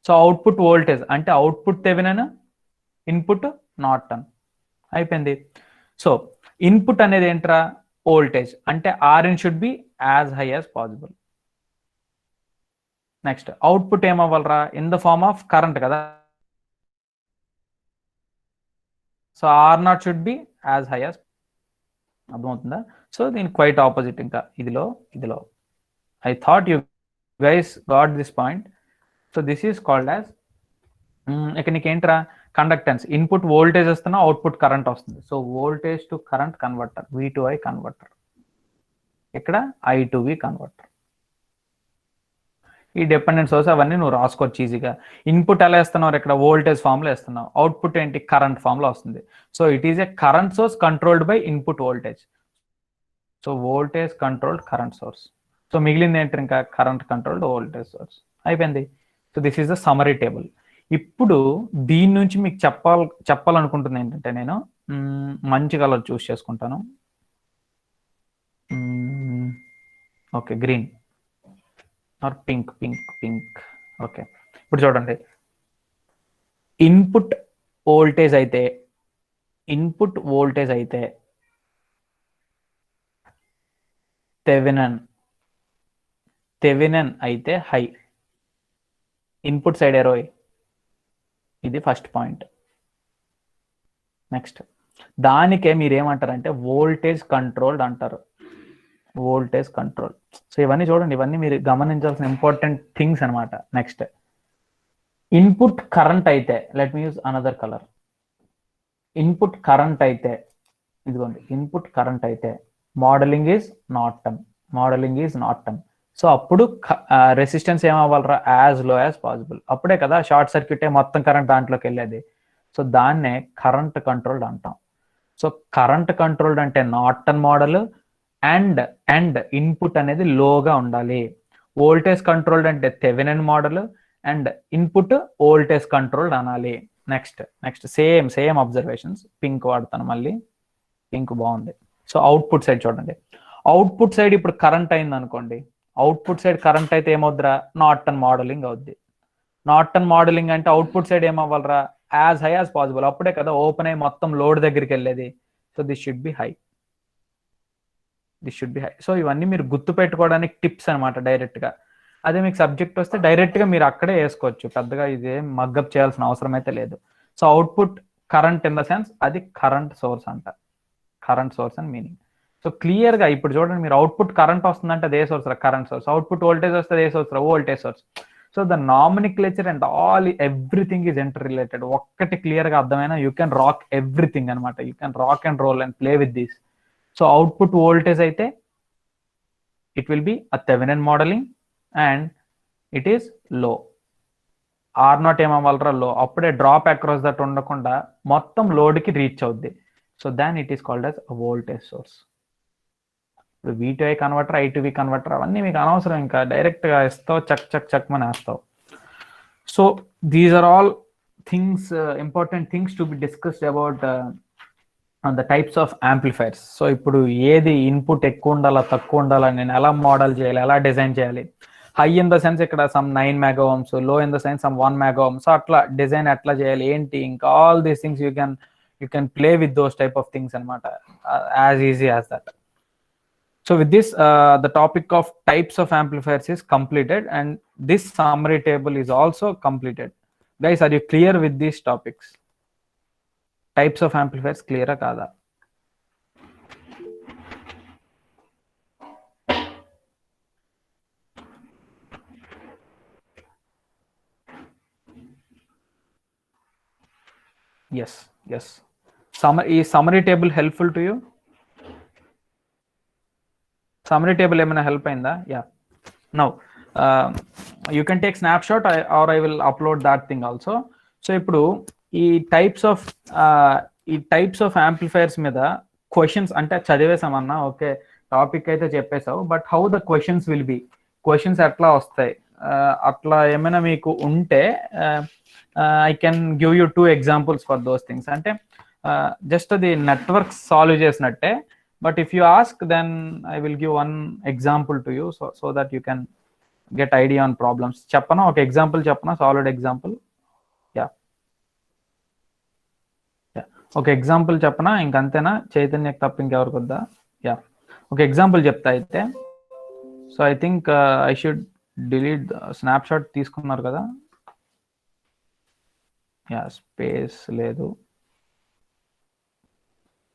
Speaker 1: సో అవుట్పుట్ వోల్టేజ్ అంటే అవుట్పుట్ థెవెనిన్, ఇన్పుట్ నార్టన్, అయిపోయింది. సో ఇన్పుట్ అనేది ఏంట్రా, వోల్టేజ్ అంటే Rin should be as high as possible. Next output ఏమవ్వాలరా, in the form of current కదా. So R0 should be as high as, అర్థమవుతుందా. So దీనికి quite opposite, ఇంకా ఇదిలో I thought you guys got this point. So this is called as, ఇక నీకు ఏంట్రా, conductance, input voltage వస్తున్నా, అవుట్పుట్ కరెంట్ వస్తుంది. So voltage to current converter, V/I converter, ఇక్కడ I/V కన్వర్టర్. ఈ డిపెండెంట్ సోర్స్ అవన్నీ నువ్వు రాసుకోవచ్చు ఈజీగా. ఇన్పుట్ ఎలా వేస్తున్నావు, ఇక్కడ వోల్టేజ్ ఫామ్లో వేస్తున్నావు, అవుట్పుట్ ఏంటి, కరెంట్ ఫామ్లో వస్తుంది. So it is a current source controlled by input voltage. So voltage controlled current source. So మిగిలింది ఏంటి, ఇంకా కరెంట్ కంట్రోల్డ్ వోల్టేజ్ సోర్స్, అయిపోయింది. So this is the summary table. ఇప్పుడు దీని నుంచి మీకు చెప్పాలనుకుంటుంది ఏంటంటే, నేను మంచి కలర్ చూస్ చేసుకుంటాను. Okay, green or pink. Okay, ఇప్పుడు చూడండి, ఇన్పుట్ వోల్టేజ్ అయితే థెవెనిన్ అయితే హై, ఇన్పుట్ సైడ్ ఎరో, ఇది ఫస్ట్ పాయింట్. నెక్స్ట్ దానికే మీరు ఏమంటారంటే వోల్టేజ్ కంట్రోల్డ్ అంటారు, వోల్టేజ్ కంట్రోల్. సో ఇవన్నీ చూడండి, ఇవన్నీ మీరు గమనించాల్సిన ఇంపార్టెంట్ థింగ్స్ అనమాట. నెక్స్ట్ ఇన్పుట్ కరెంట్ అయితే, let me use another colour, input current అయితే, ఇదిగోండి ఇన్పుట్ కరెంట్ అయితే modeling is not done. So అప్పుడు రెసిస్టెన్స్ ఏమవ్వాలరా, యాజ్ లో యాజ్ పాసిబుల్. అప్పుడే కదా షార్ట్ సర్క్యూట్ మొత్తం కరెంట్ దాంట్లోకి వెళ్ళేది. సో దాన్నే కరెంట్ కంట్రోల్డ్ అంటాం. సో కరెంట్ కంట్రోల్డ్ అంటే నార్టన్ మోడల్ అండ్ ఇన్పుట్ అనేది లోగా ఉండాలి. వోల్టేజ్ కంట్రోల్డ్ అంటే Thevenin model and input voltage controlled అనాలి. Next same observations. పింక్ వాడతాను, మళ్ళీ పింక్ బాగుంది. సో అవుట్పుట్ సైడ్ చూడండి. అవుట్పుట్ సైడ్ ఇప్పుడు కరెంట్ అయింది అనుకోండి, అవుట్పుట్ సైడ్ కరెంట్ అయితే ఏమవుద్దిరా, నార్టన్ మోడలింగ్ అవుద్ది. నార్టన్ మోడలింగ్ అంటే అవుట్పుట్ సైడ్ ఏమవ్వాలరా, యాజ్ హై యాజ్ పాసిబుల్. అప్పుడే కదా ఓపెన్ అయ్యి మొత్తం లోడ్ దగ్గరికి వెళ్ళేది. So this should be high. So ఇవన్నీ మీరు గుర్తు పెట్టుకోవడానికి టిప్స్ అనమాట డైరెక్ట్ గా. అదే మీకు సబ్జెక్ట్ వస్తే డైరెక్ట్ గా మీరు అక్కడే వేసుకోవచ్చు, పెద్దగా ఇదేం మగ్గప్ చేయాల్సిన అవసరం అయితే లేదు. So output current in the sense అది కరెంట్ సోర్స్ అంట, కరెంట్ సోర్స్ అని మీనింగ్. సో క్లియర్ గా ఇప్పుడు చూడండి, మీరు అవుట్పుట్ కరెంట్ వస్తుందంటే అదే సోర్స్ రా, కరెంట్ సోర్స్. అవుట్పుట్ వోల్టేజ్ వస్తే అదే సోర్స్ రా, voltage source. So the nomenclature and everything is interrelated. ఒక్కటి క్లియర్ గా అర్థమైనా యూ కెన్ రాక్ ఎవ్రీథింగ్ అనమాట. You can rock and roll and play with this. So output voltage అయితే it will be a Thevenin modeling and it is low. R not ఏమవ్వాలరా, low. అప్పుడే drop across that ఉండకుండా మొత్తం లోడ్కి reach అవుద్ది. So then it is called as voltage source. ఇప్పుడు V2I converter, I2V converter అవన్నీ మీకు అనవసరం, ఇంకా డైరెక్ట్గా ఇస్తావు, చక్ మన వేస్తావు. So these are all things, important things to be discussed about the types of amplifiers. So ఇప్పుడు ఏది ఇన్పుట్ ఎక్కువ ఉండాలా తక్కువ ఉండాలా, నేను ఎలా మోడల్ చేయాలి, ఎలా డిజైన్ చేయాలి. హై ఇన్ ద సెన్స్ ఇక్కడ some 9 mega ohms, low in the sense some 1 mega ohms. So అట్లా డిజైన్ ఎట్లా చేయాలి ఏంటి, ఇంకా all these things you can play with those type of things అనమాట, as easy as that. So with this, the topic of types of amplifiers is completed, and this summary table is also completed. Guys, are you clear with these topics? Types of amplifiers clear ah kada? Yes. Is summary table helpful to you? Summary table ఏమైనా help అయిందా? Yeah. Now you can take snapshot or I will upload that thing also. So ఇప్పుడు ఈ types of amplifiers మీద questions అంటే చదివేసామన్నా, okay topic అయితే చెప్పేసావు, but how the questions will be, questions ఎట్లా వస్తాయి, అట్లా ఏమైనా మీకు ఉంటే I can give you 2 examples for those things. అంటే జస్ట్ అది నెట్వర్క్ సాల్వ్ చేసినట్టే, but if you ask, then I will give one example to you, so that you can get idea on problems. Chappana okay, example chappana, solid example. Yeah okay, example chappana inka antena, Chaitanya tappa inka evaru kodda. Yeah okay, example chepta aithe. So I think I should delete the snapshot తీసుకున్నారు కదా. Yeah, space లేదు.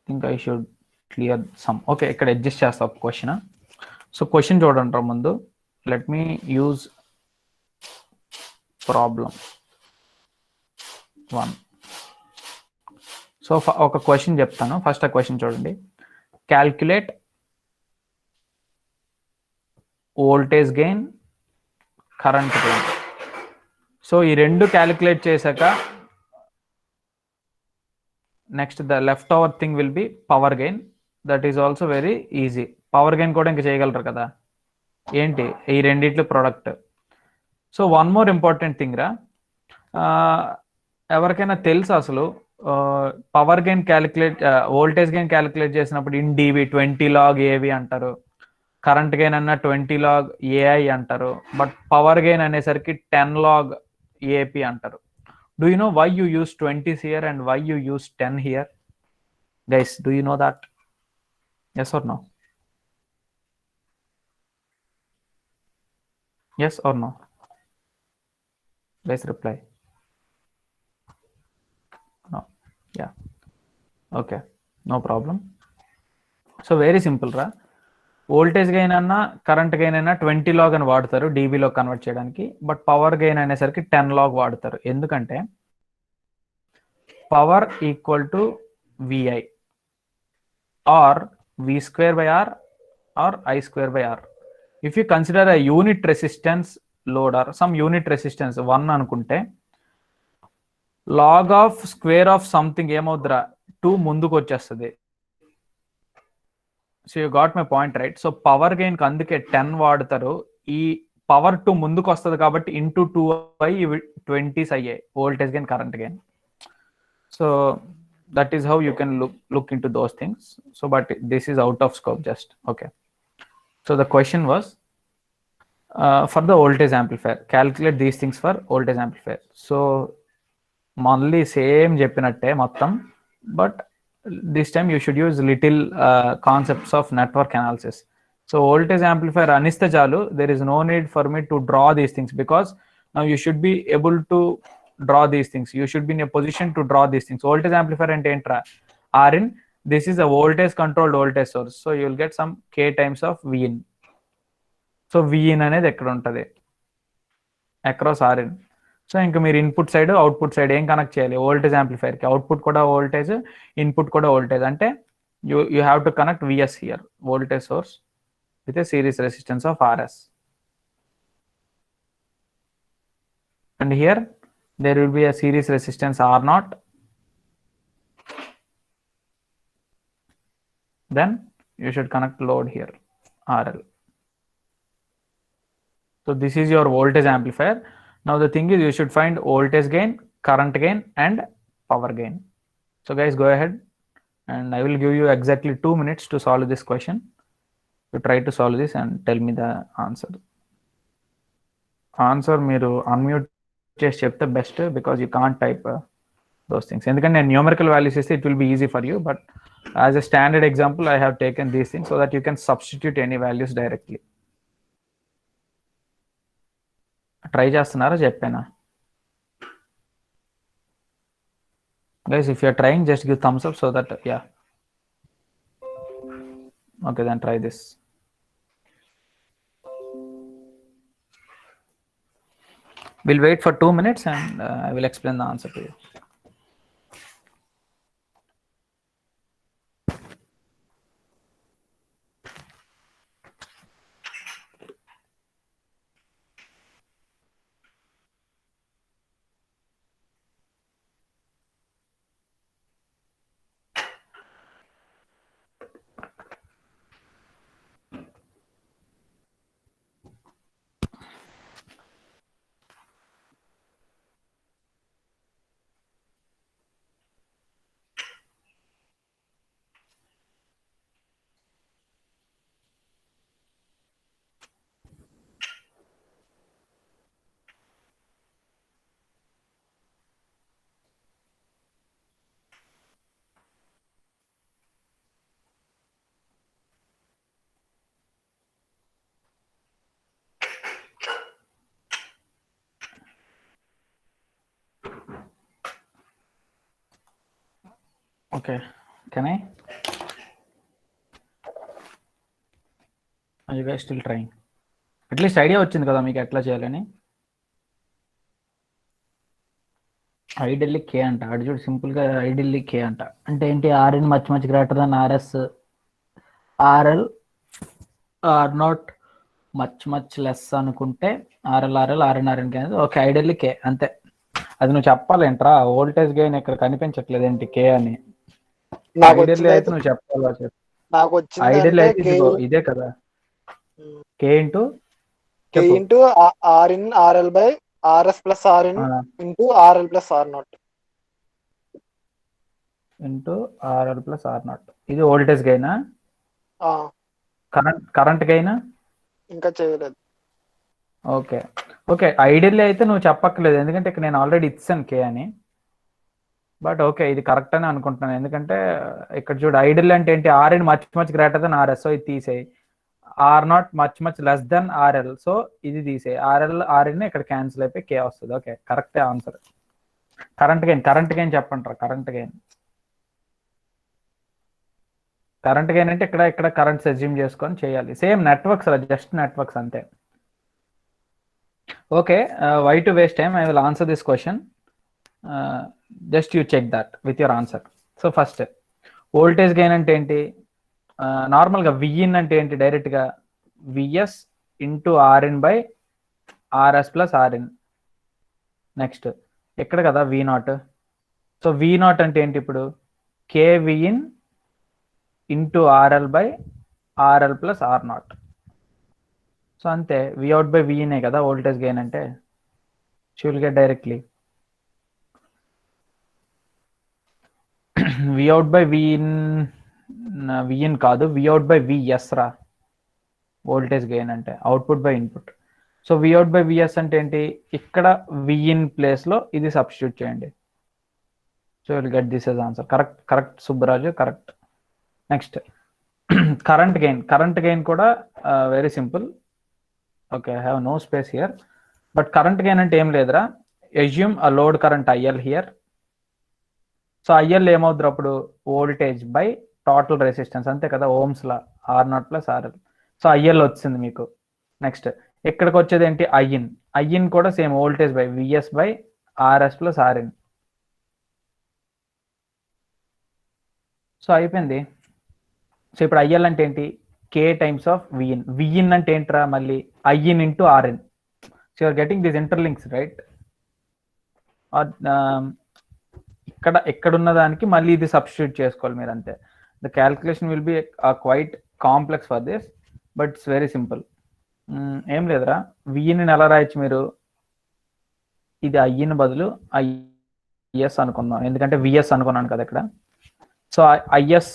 Speaker 1: think I should clear some. Okay, ఇక్కడ adjust చేస్తా ఒక question. So question చూడండి ముందు. Let me use problem 1. So ఒక question చెప్తాను. ఫస్ట్ ఆ క్వశ్చన్ చూడండి. Calculate voltage gain, current gain. So ఈ రెండు క్యాలిక్యులేట్ చేశాక next the leftover thing will be power gain. That is also very easy. Power gain కూడా ఇంకా చేయగలరు కదా, ఏంటి ఈ రెండిట్లు product. So one more important thing రా, ఎవరికైనా తెలుసు అసలు power gain calculate, voltage gain calculate చేసినప్పుడు ఇన్ డివి 20 log ఏవి అంటారు, కరెంట్ గెయిన్ అన్న 20 log ఏఐ అంటారు, బట్ పవర్ గెయిన్ అనేసరికి 10 log ఏపీ అంటారు. Do you know why you use 20s here and why you use 10 here? Guys, do you know that? Yes or no? Yes or no? Guys, reply. No. Yeah. Okay. No problem. So very simple ra. Voltage gain అన్నా current gain అయినా 20 log అని వాడతారు డీబీలో convert చేయడానికి, but power gain అనేసరికి 10 log వాడతారు. ఎందుకంటే power equal to VI or V square by R or I square by R. If you consider a unit resistance load or some unit resistance 1 అనుకుంటే log of square of something ఏమవుద్దిరా 2 ముందుకు వచ్చేస్తుంది. So you got my point right. So power gain కి అందుకే 10 వాడతారు. ఈ power 2 ముందుకు వస్తుంది కాబట్టి ఇంటూ 2 అయ్యి 20s అయ్యాయి voltage gain current gain. So that is how you can look into those things. So but this is out of scope just. Okay, so the question was for the voltage amplifier, calculate these things for voltage amplifier. So mostly same cheppinatte mottam, but this time you should use little concepts of network analysis. So voltage amplifier aniste chalu, there is no need for me to draw these things, because now you should be able to draw these things. You should be in a position to draw these things. Voltage amplifier ante entra Rin, this is a voltage controlled voltage source, so you will get some k times of Vin. So Vin అనేది ఎక్కడ ఉంటుంది across Rin. So ఇంకా మీరు input side output side ఏం connect చేయాలి, voltage amplifier కి output కూడా voltage, input కూడా వోల్టేజ్. అంటే you have to connect VS here, voltage source with a series resistance of RS. And here there will be a series resistance R0. Then you should connect load here, RL. So this is your voltage amplifier. Now the thing is, you should find voltage gain, current gain and power gain. So guys, go ahead and I will give you exactly 2 minutes to solve this question. You try to solve this and tell me the answer. Answer మీరు unmute చేసి చెప్తే best, because you can't type those things. ఎందుకంటే నేను numerical values ఇస్తే it will be easy for you, but as a standard example I have taken these things so that you can substitute any values directly. Try చేస్తున్నారా చెప్పానా guys? If you're trying just give thumbs up so that yeah okay, then try this. We'll wait for 2 minutes and I will explain the answer to you. Okay, can I? Are you guys still trying? At least idea వచ్చింది కదా మీకు ఎట్లా చేయాలని. Ideally కే అంట, అటు చూడు simple గా ideally కే అంట. అంటే ఏంటి, RN much much greater than RS, RL R naught much much less అనుకుంటే RL RL RN RN K. Okay, ideally K అంతే. అది నువ్వు చెప్పాలేంట్రా, వోల్టేజ్ గెయిన్ ఇక్కడ కనిపించట్లేదు ఏంటి కే అని. ఐడియల్లీ అయితే నువ్వు చెప్పాలి. ఐడియల్లీ అయితే ఇదే కదా, K into
Speaker 2: R in RL by RS plus R in into RL plus R not
Speaker 1: into RL plus R not. ఇది వోల్టేజ్ గెయినా? కరెంట్ గెయినా?
Speaker 2: ఇంకా చేయలేదు.
Speaker 1: ఓకే ఓకే, ఐడియల్లీ అయితే నువ్వు చెప్పక్కర్లేదు, ఎందుకంటే ఇక్కడ నేను ఆల్రెడీ ఇచ్చాను కే అని. బట్ ఓకే, ఇది కరెక్ట్ అని అనుకుంటున్నాను, ఎందుకంటే ఇక్కడ చూడు ఐడియల్ అంటే ఏంటి, RN much much greater then RS, so ఇది తీసేయి. R naught much much less then RL, so ఇది తీసేయి. ఆర్ఎల్ ఆర్ఎన్ ఇక్కడ క్యాన్సిల్ అయిపోయి కే వస్తుంది. ఓకే, కరెక్టే ఆన్సర్. కరెంట్ గెయిన్ చెప్పంటారా? కరెంట్ గెయిన్ అంటే ఇక్కడ కరెంట్స్ అజ్యూమ్ చేసుకొని చేయాలి. సేమ్ నెట్వర్క్స్, జస్ట్ నెట్వర్క్స్ అంతే. Okay, why to waste time, I will answer this question. Just you check that with your answer. So first, voltage gain అంటే ఏంటి? నార్మల్గా V in అంటే ఏంటి? డైరెక్ట్గా VS into RN by RS plus RN. Next ఎక్కడ కదా V not. సో V not అంటే ఏంటి ఇప్పుడు? K V in into RL by RL plus R naught. So అంతే, వి అవుట్ బై విఇనే కదా వోల్టేజ్ గెయిన్ అంటే. Shall get directly V out by V in కాదు, వి అవుట్ బై విఎస్ రా వోల్టేజ్ గెయిన్ అంటే, output by input. So V out by VS అంటే ఏంటి? ఇక్కడ విఇన్ ప్లేస్లో ఇది సబ్స్టిట్యూట్ చేయండి. So will get this as answer. Correct correct Subbaraju, correct. Next current gain. Current gain కూడా very simple. Okay, I have no space here. But current gain అంటే ఏం లేదురా, assume a load current IL here. So IL ఏమవుతుంది అప్పుడు? Voltage by total resistance, అంతే కదా, Ohm's law, R naught plus RL. So IL వచ్చింది మీకు. Next ఇక్కడికి వచ్చేది ఏంటి? ఐఇన్. ఐఇన్ కూడా same voltage by VS by RS plus RN. So అయిపోయింది. సో ఇప్పుడు ఐఎల్ అంటే ఏంటి? K times of V in. V in అంటే ఏంట్రా? మళ్ళీ I in into RN. So you're getting these interlinks right. ఇక్కడ ఎక్కడున్న దానికి మళ్ళీ ఇది సబ్స్టిట్యూట్ చేసుకోవాలి మీరు, అంతే. The calculation will be quite complex for this, but it's very simple. ఏం లేదురా, విఇన్ ఎలా రాయొచ్చు మీరు? ఇది ఐఇన్ బదులు ఐఎస్ అనుకుందాం, ఎందుకంటే విఎస్ అనుకున్నాను కదా ఇక్కడ. సో ఐఎస్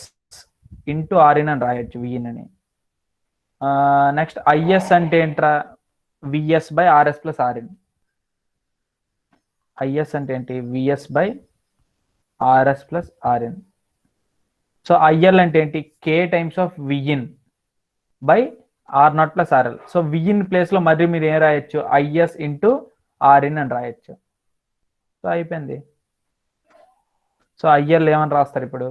Speaker 1: ఇంటూ ఆర్ఎన్ అని రాయొచ్చు విఇన్ అని. నెక్స్ట్ ఐఎస్ అంటే ఏంట్రా? VS by RS plus RN. IS అంటే ఏంటి? VS by RS plus RN. So IL అంటే ఏంటి? K times of V in by R naught plus RL. So V in ప్లేస్లో మరి మీరు ఏం రాయొచ్చు? ఐఎస్ ఇంటూ ఆర్ఎన్ అని రాయొచ్చు. సో అయిపోయింది. సో ఐఎల్ ఏమని రాస్తారు ఇప్పుడు?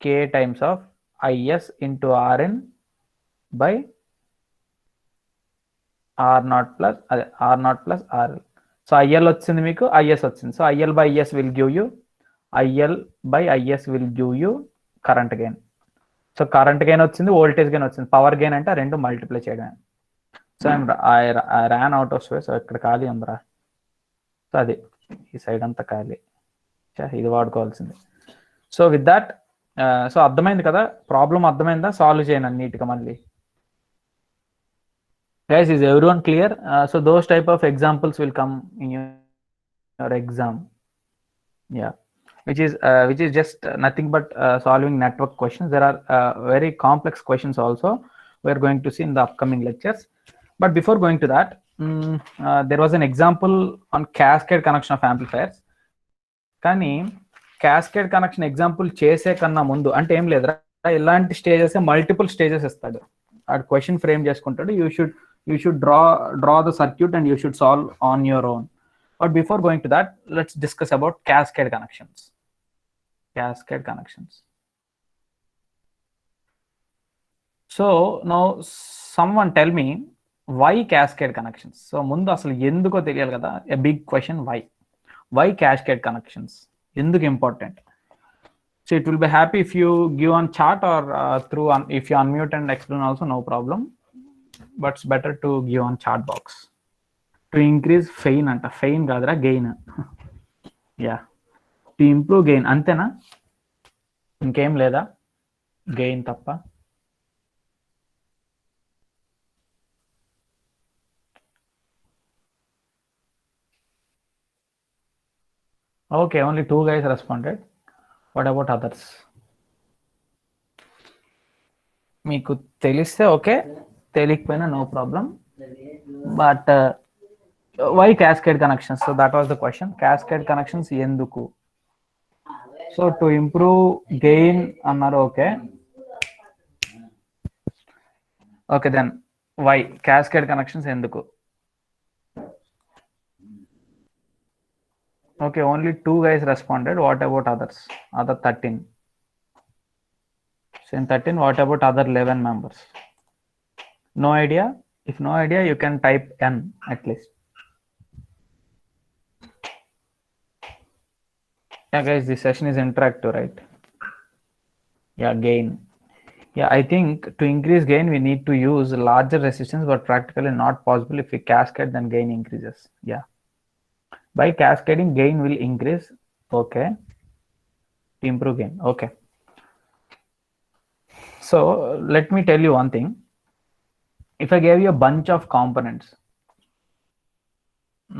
Speaker 1: K times of IS into RN by R naught plus RL. So IL వచ్చింది మీకు, ఐఎస్ వచ్చింది. So IL by IS will give you current gain. So current gain వచ్చింది, వోల్టేజ్ గెయిన్ వచ్చింది, power gain అంటే రెండు మల్టిప్లై చేయడమే. So I ran out of space. ఇక్కడ ఖాళీ ఉందిరా. సో అది ఈ సైడ్ అంతా ఖాళీ, ఇది వాడుకోవాల్సింది. సో విత్ దాట్, సో అర్థమైంది కదా ప్రాబ్లం? అర్థమైందా? సాల్వ్ చేయను నీట్గా మళ్ళీ. Guys, is everyone clear? So those type of examples will come in your exam. Yeah, which is just nothing but solving network questions. There are very complex questions also we are going to see in the upcoming lectures. But before going to that, there was an example on cascade connection of amplifiers. కానీ cascade connection example చేసే కన్నా ముందు, అంటే ఏం లేదురా, ఇలాంటి stages multiple stages ఇస్తాడు, ఆ క్వశ్చన్ ఫ్రేమ్ చేసుకుంటాడు. you should draw the circuit and you should solve on your own. But before going to that, let's discuss about cascade connections. So now someone tell me why cascade connections. So ముందు అసలు ఎందుకో తెలియాలి కదా, a big question, why cascade connections, ఎందుకు important? So it will be happy if you give on chat or through if you unmute and explain also, no problem. But it's better to give on chat box to increase fain anta. Fain kadra, gain. Yeah, to improve gain, antena, inkem leda gain tappa. Okay, only 2 guys responded. What about others? మీకు తెలిస్తే okay, తెలియకపోయినా no problem. But why cascade connections? So that was the question. Cascade connections ఎందుకు? So to improve gain అన్నారు. Okay then why cascade connections ఎందుకు? Okay, only 2 guys responded. What about others? Other 13. So in 13, what about other 11 members? No idea? If no idea, you can type N at least. Yeah guys, this session is interactive, right? Yeah, gain. Yeah, I think to increase gain, we need to use larger resistance, but practically not possible. If we cascade, then gain increases. Yeah. By cascading, gain will increase. Okay. To improve gain. Okay. So let me tell you one thing. If I gave you a bunch of components,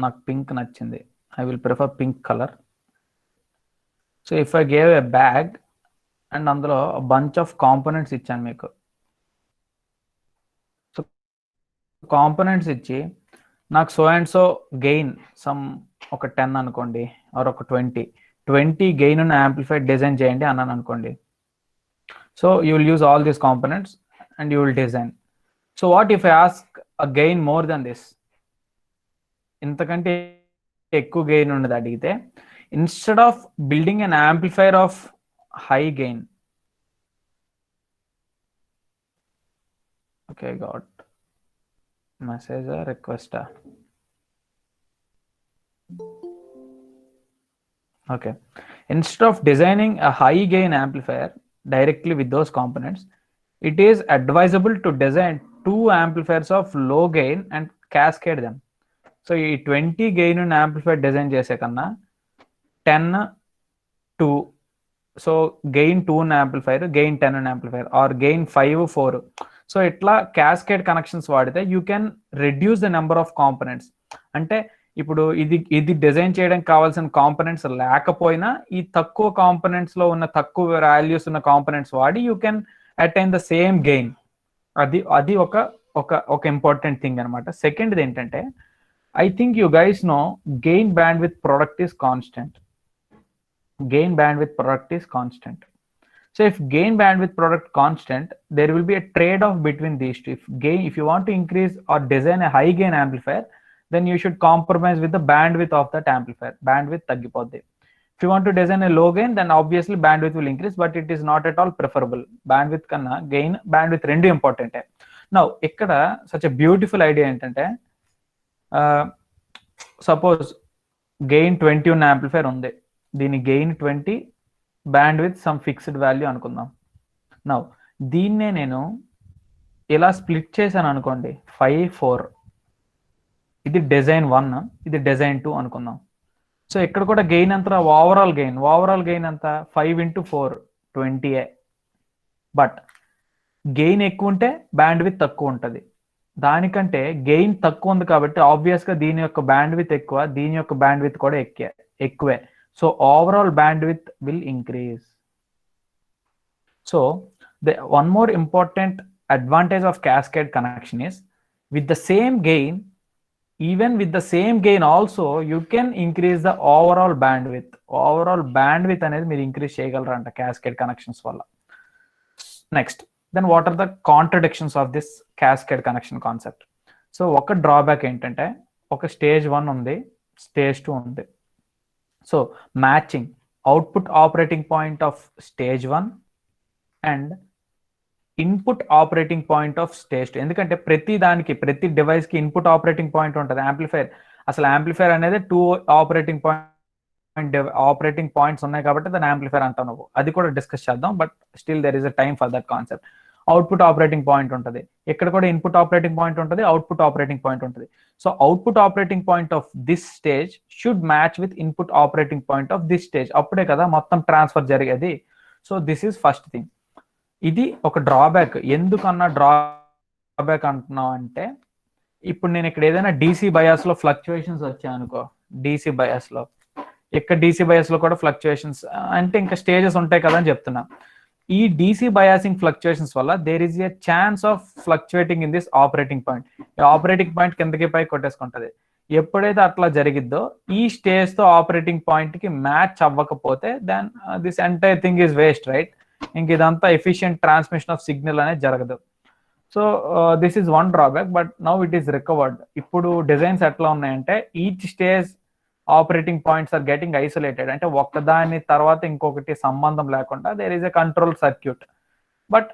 Speaker 1: నాకు pink నచ్చింది, I will prefer pink color. So if I gave a bag and అందులో a bunch of components ఇచ్చాను మీకు, so components ఇచ్చి నాకు so and so gain some ఒక 10 అనుకోండి, are ఒక 20 గెయిన్ ఉన్న యాంప్లిఫైర్ డిజైన్ చేయండి అన్నాను అనుకోండి. So you will use all these components and you will design. So what if I ask a gain more than this, ఇంతకంటే ఎక్కువ గెయిన్ ఉన్నది అడిగితే, instead of building an amplifier of high gain, okay got message or request. Okay, instead of designing a high gain amplifier directly with those components, it is advisable to design two amplifiers of low gain and cascade them. So ఈ 20 gain ఉన్న amplifier design చేసే కన్నా 10 2, so gain 2 ఉన్న amplifier, gain 10 ఉన్న amplifier, or gain 5 4. So ఇట్లా cascade connections వాడితే you can reduce the number of components. అంటే ఇప్పుడు ఇది డిజైన్ చేయడానికి కావాల్సిన కాంపోనెంట్స్ లేకపోయినా ఈ తక్కువ కాంపోనెంట్స్ లో ఉన్న తక్కువ వాల్యూస్ ఉన్న కాంపోనెంట్స్ వాడి you can attain the same gain. అది ఒక ఇంపార్టెంట్ థింగ్ అనమాట. సెకండ్ది ఏంటంటే, I think you guys know gain bandwidth product is constant. Gain bandwidth product is constant. So if gain bandwidth product constant, there will be a trade-off between these two. If you want to increase or design a high gain amplifier, then you should compromise with the bandwidth of that amplifier. Bandwidth taggipodde. If you want to design a low gain, then obviously bandwidth will increase, but it is not at all preferable. Bandwidth kanna gain bandwidth rendu important. Now ikkada such a beautiful idea entante, suppose gain 20 ఉన్న amplifier ఉంది, దీని gain 20, band with some fixed value అనుకుందాం. Now దీన్నే నేను ఇలా split చేశాను అనుకోండి, 5 4, ఇది డిజైన్ 1, ఇది డిజైన్ 2 అనుకుందాం. సో ఇక్కడ కూడా గెయిన్ ఎంత, ఓవరాల్ గెయిన్ ఎంత, 5 into 4 20. బట్ గెయిన్ ఎక్కువ ఉంటే బ్యాండ్ విత్ తక్కువ ఉంటుంది. దానికంటే గెయిన్ తక్కువ ఉంది కాబట్టి ఆబ్వియస్గా దీని యొక్క బ్యాండ్ విత్ ఎక్కువ, దీని యొక్క బ్యాండ్ విత్ కూడా ఎక్కువే. So overall bandwidth will increase. So the one more important advantage of cascade connection is, with the same gain, even with the same gain also, you can increase the overall bandwidth. Overall bandwidth అనేది మీరు increase చేయగలరంట cascade connections వల్ల. Next, then what are the contradictions of this cascade connection concept? So ఒక drawback ఏంటంటే, ఒక stage 1 ఉంది, stage 2 ఉంది. So matching output operating point of stage 1 and input operating point of stage 2. ఎందుకంటే ప్రతి డివైస్కి input operating point ఉంటుంది. Amplifier అనేది 2 operating points ఉన్నాయి కాబట్టి దాని యాంప్లిఫైర్ అంటావు నువ్వు. అది కూడా డిస్కస్ చేద్దాం, but still there is a time for that concept. Output operating point ఉంటుంది, ఇక్కడ కూడా ఇన్పుట్ ఆపరేటింగ్ పాయింట్ ఉంటుంది, అవుట్పుట్ ఆపరేటింగ్ పాయింట్ ఉంటుంది. So output operating point of this stage should match with input operating point of this stage. అప్పుడే కదా మొత్తం transfer జరిగేది. So this is first thing. ఇది ఒక డ్రాబ్యాక్. ఎందుకన్నా డ్రాబ్యాక్ అంటున్నావు అంటే, ఇప్పుడు నేను ఇక్కడ ఏదైనా డీసీ బయాస్ లో ఫ్లక్చుయేషన్స్ వచ్చాయనుకో, డీసీ బయాస్ లో కూడా ఫ్లక్చుయేషన్స్ అంటే ఇంకా స్టేజెస్ ఉంటాయి కదా అని చెప్తున్నా. ఈ డీసీ బయాసింగ్ ఫ్లక్చుయేషన్స్ వల్ల there is a chance of fluctuating in this operating point. ఈ ఆపరేటింగ్ పాయింట్ కిందకి పై కొట్టేసుకుంటది. ఎప్పుడైతే అట్లా జరిగిద్దో, ఈ స్టేజ్ తో ఆపరేటింగ్ పాయింట్ కి మ్యాచ్ అవ్వకపోతే then this entire thing is waste, right? ఇంక ఇదంతా ఎఫిషియెంట్ ట్రాన్స్మిషన్ ఆఫ్ సిగ్నల్ అనేది జరగదు. So this is one drawback, but now it is recovered. ఇప్పుడు డిజైన్స్ ఎట్లా ఉన్నాయంటే, each stage operating points are getting isolated. అంటే ఒక్కదాని తర్వాత ఇంకొకటి సంబంధం లేకుండా there is a control circuit. But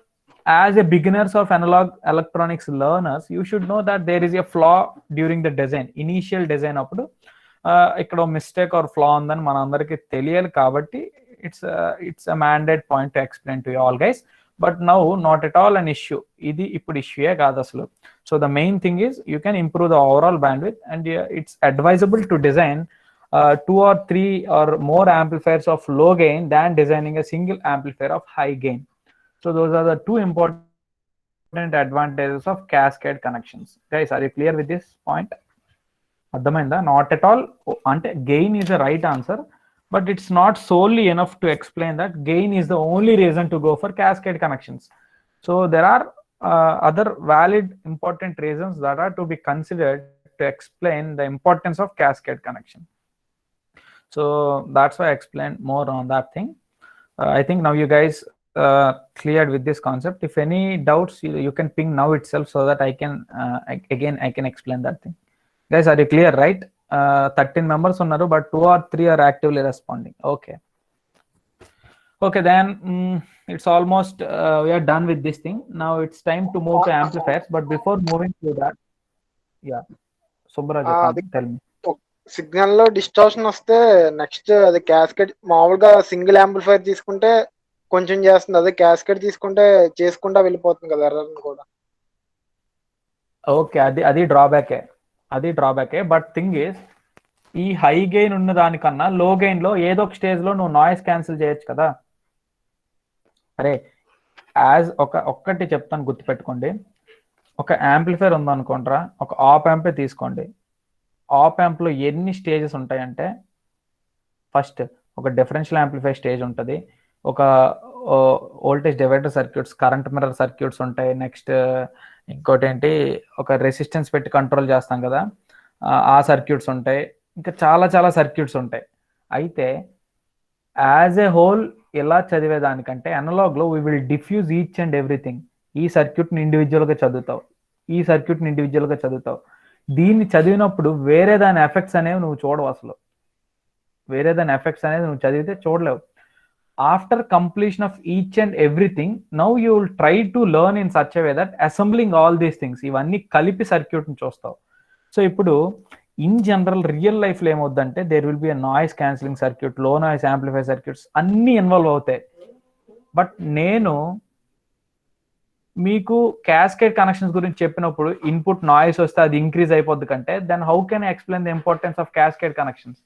Speaker 1: as a beginners of analog electronics learners, you should know that there is a flaw during the design. Initial design అప్పుడు ఇక్కడ mistake are ఫ్లా ఉందని మన అందరికీ తెలియాలి. కాబట్టి it's a mandate point to explain to you all guys, but now not at all an issue. Idi ippudu issue e kaadu asalu. So the main thing is you can improve the overall bandwidth, and it's advisable to design 2 or 3 or more amplifiers of low gain than designing a single amplifier of high gain. So those are the two important advantages of cascade connections. Guys, are you clear with this point? అర్థమైందా? Not at all అంటే gain is the right answer, but it's not solely enough to explain that gain is the only reason to go for cascade connections. So there are other valid important reasons that are to be considered to explain the importance of cascade connection. So that's why I explained more on that thing. I think now you guys cleared with this concept. If any doubts, you can ping now itself so that I can I can explain that thing. Guys, are you clear, right? 13 members unnaru, but 2 or 3 are actively responding. Okay, then it's almost we are done with this thing. Now it's time to move to amplifiers, but before moving to that, yeah, Subbaraj, tell me.
Speaker 2: Signal లో distortion వస్తే next అది cascade, మామూలుగా single amplifier తీసుకుంటే కొంచెం చేస్తుంది, అదే cascade తీసుకుంటే చేసుకుంటా వెళ్ళిపోతుంది కదా ఎర్రర్ కూడా.
Speaker 1: ఓకే, అది డ్రాబ్యాకే, బట్ థింగ్ ఈస్ ఈ హై గెయిన్ ఉన్న దానికన్నా లో గెయిన్ లో ఏదో ఒక స్టేజ్ లో నువ్వు నాయిస్ క్యాన్సిల్ చేయొచ్చు కదా. అరే ఒక్కటి చెప్తాను గుర్తుపెట్టుకోండి. ఒక యాంప్లిఫైర్ ఉందనుకోండిరా, ఒక ఆప్ యాంపే తీసుకోండి. ఆప్ యాంప్ లో ఎన్ని స్టేజెస్ ఉంటాయంటే, ఫస్ట్ ఒక డిఫరెన్షియల్ యాంప్లిఫైర్ స్టేజ్ ఉంటుంది, ఒక voltage divider circuits, current mirror circuits ఉంటాయి, నెక్స్ట్ ఇంకోటి ఏంటి ఒక రెసిస్టెన్స్ పెట్టి కంట్రోల్ చేస్తాం కదా ఆ సర్క్యూట్స్ ఉంటాయి, ఇంకా చాలా సర్క్యూట్స్ ఉంటాయి. అయితే యాజ్ ఏ హోల్ ఎలా చదివేదానికంటే అనలాగ్లో we will diffuse each and everything. ఈ సర్క్యూట్ని ఇండివిజువల్గా చదువుతావు, ఈ సర్క్యూట్ని ఇండివిజువల్గా చదువుతావు. దీన్ని చదివినప్పుడు వేరే దాని ఎఫెక్ట్స్ అనేవి నువ్వు చూడవు, అసలు వేరే దాని ఎఫెక్ట్స్ అనేది నువ్వు చదివితే చూడలేవు. After completion of each and everything, now you will try to learn in such a way that assembling all these things, ఇవన్నీ కలిపి సర్క్యూట్ ని చూస్తావు. సో ఇప్పుడు ఇన్ జనరల్ రియల్ లైఫ్ లో ఏమవుద్దంటే there will be a noise cancelling circuit, లో noise amplifier circuits అన్ని involve అవుతాయి. బట్ నేను మీకు క్యాస్కేడ్ కనెక్షన్స్ గురించి చెప్పినప్పుడు ఇన్పుట్ నాయిస్ వస్తే అది ఇంక్రీజ్ అయిపోద్ది కంటే, then how can I explain the importance of cascade connections?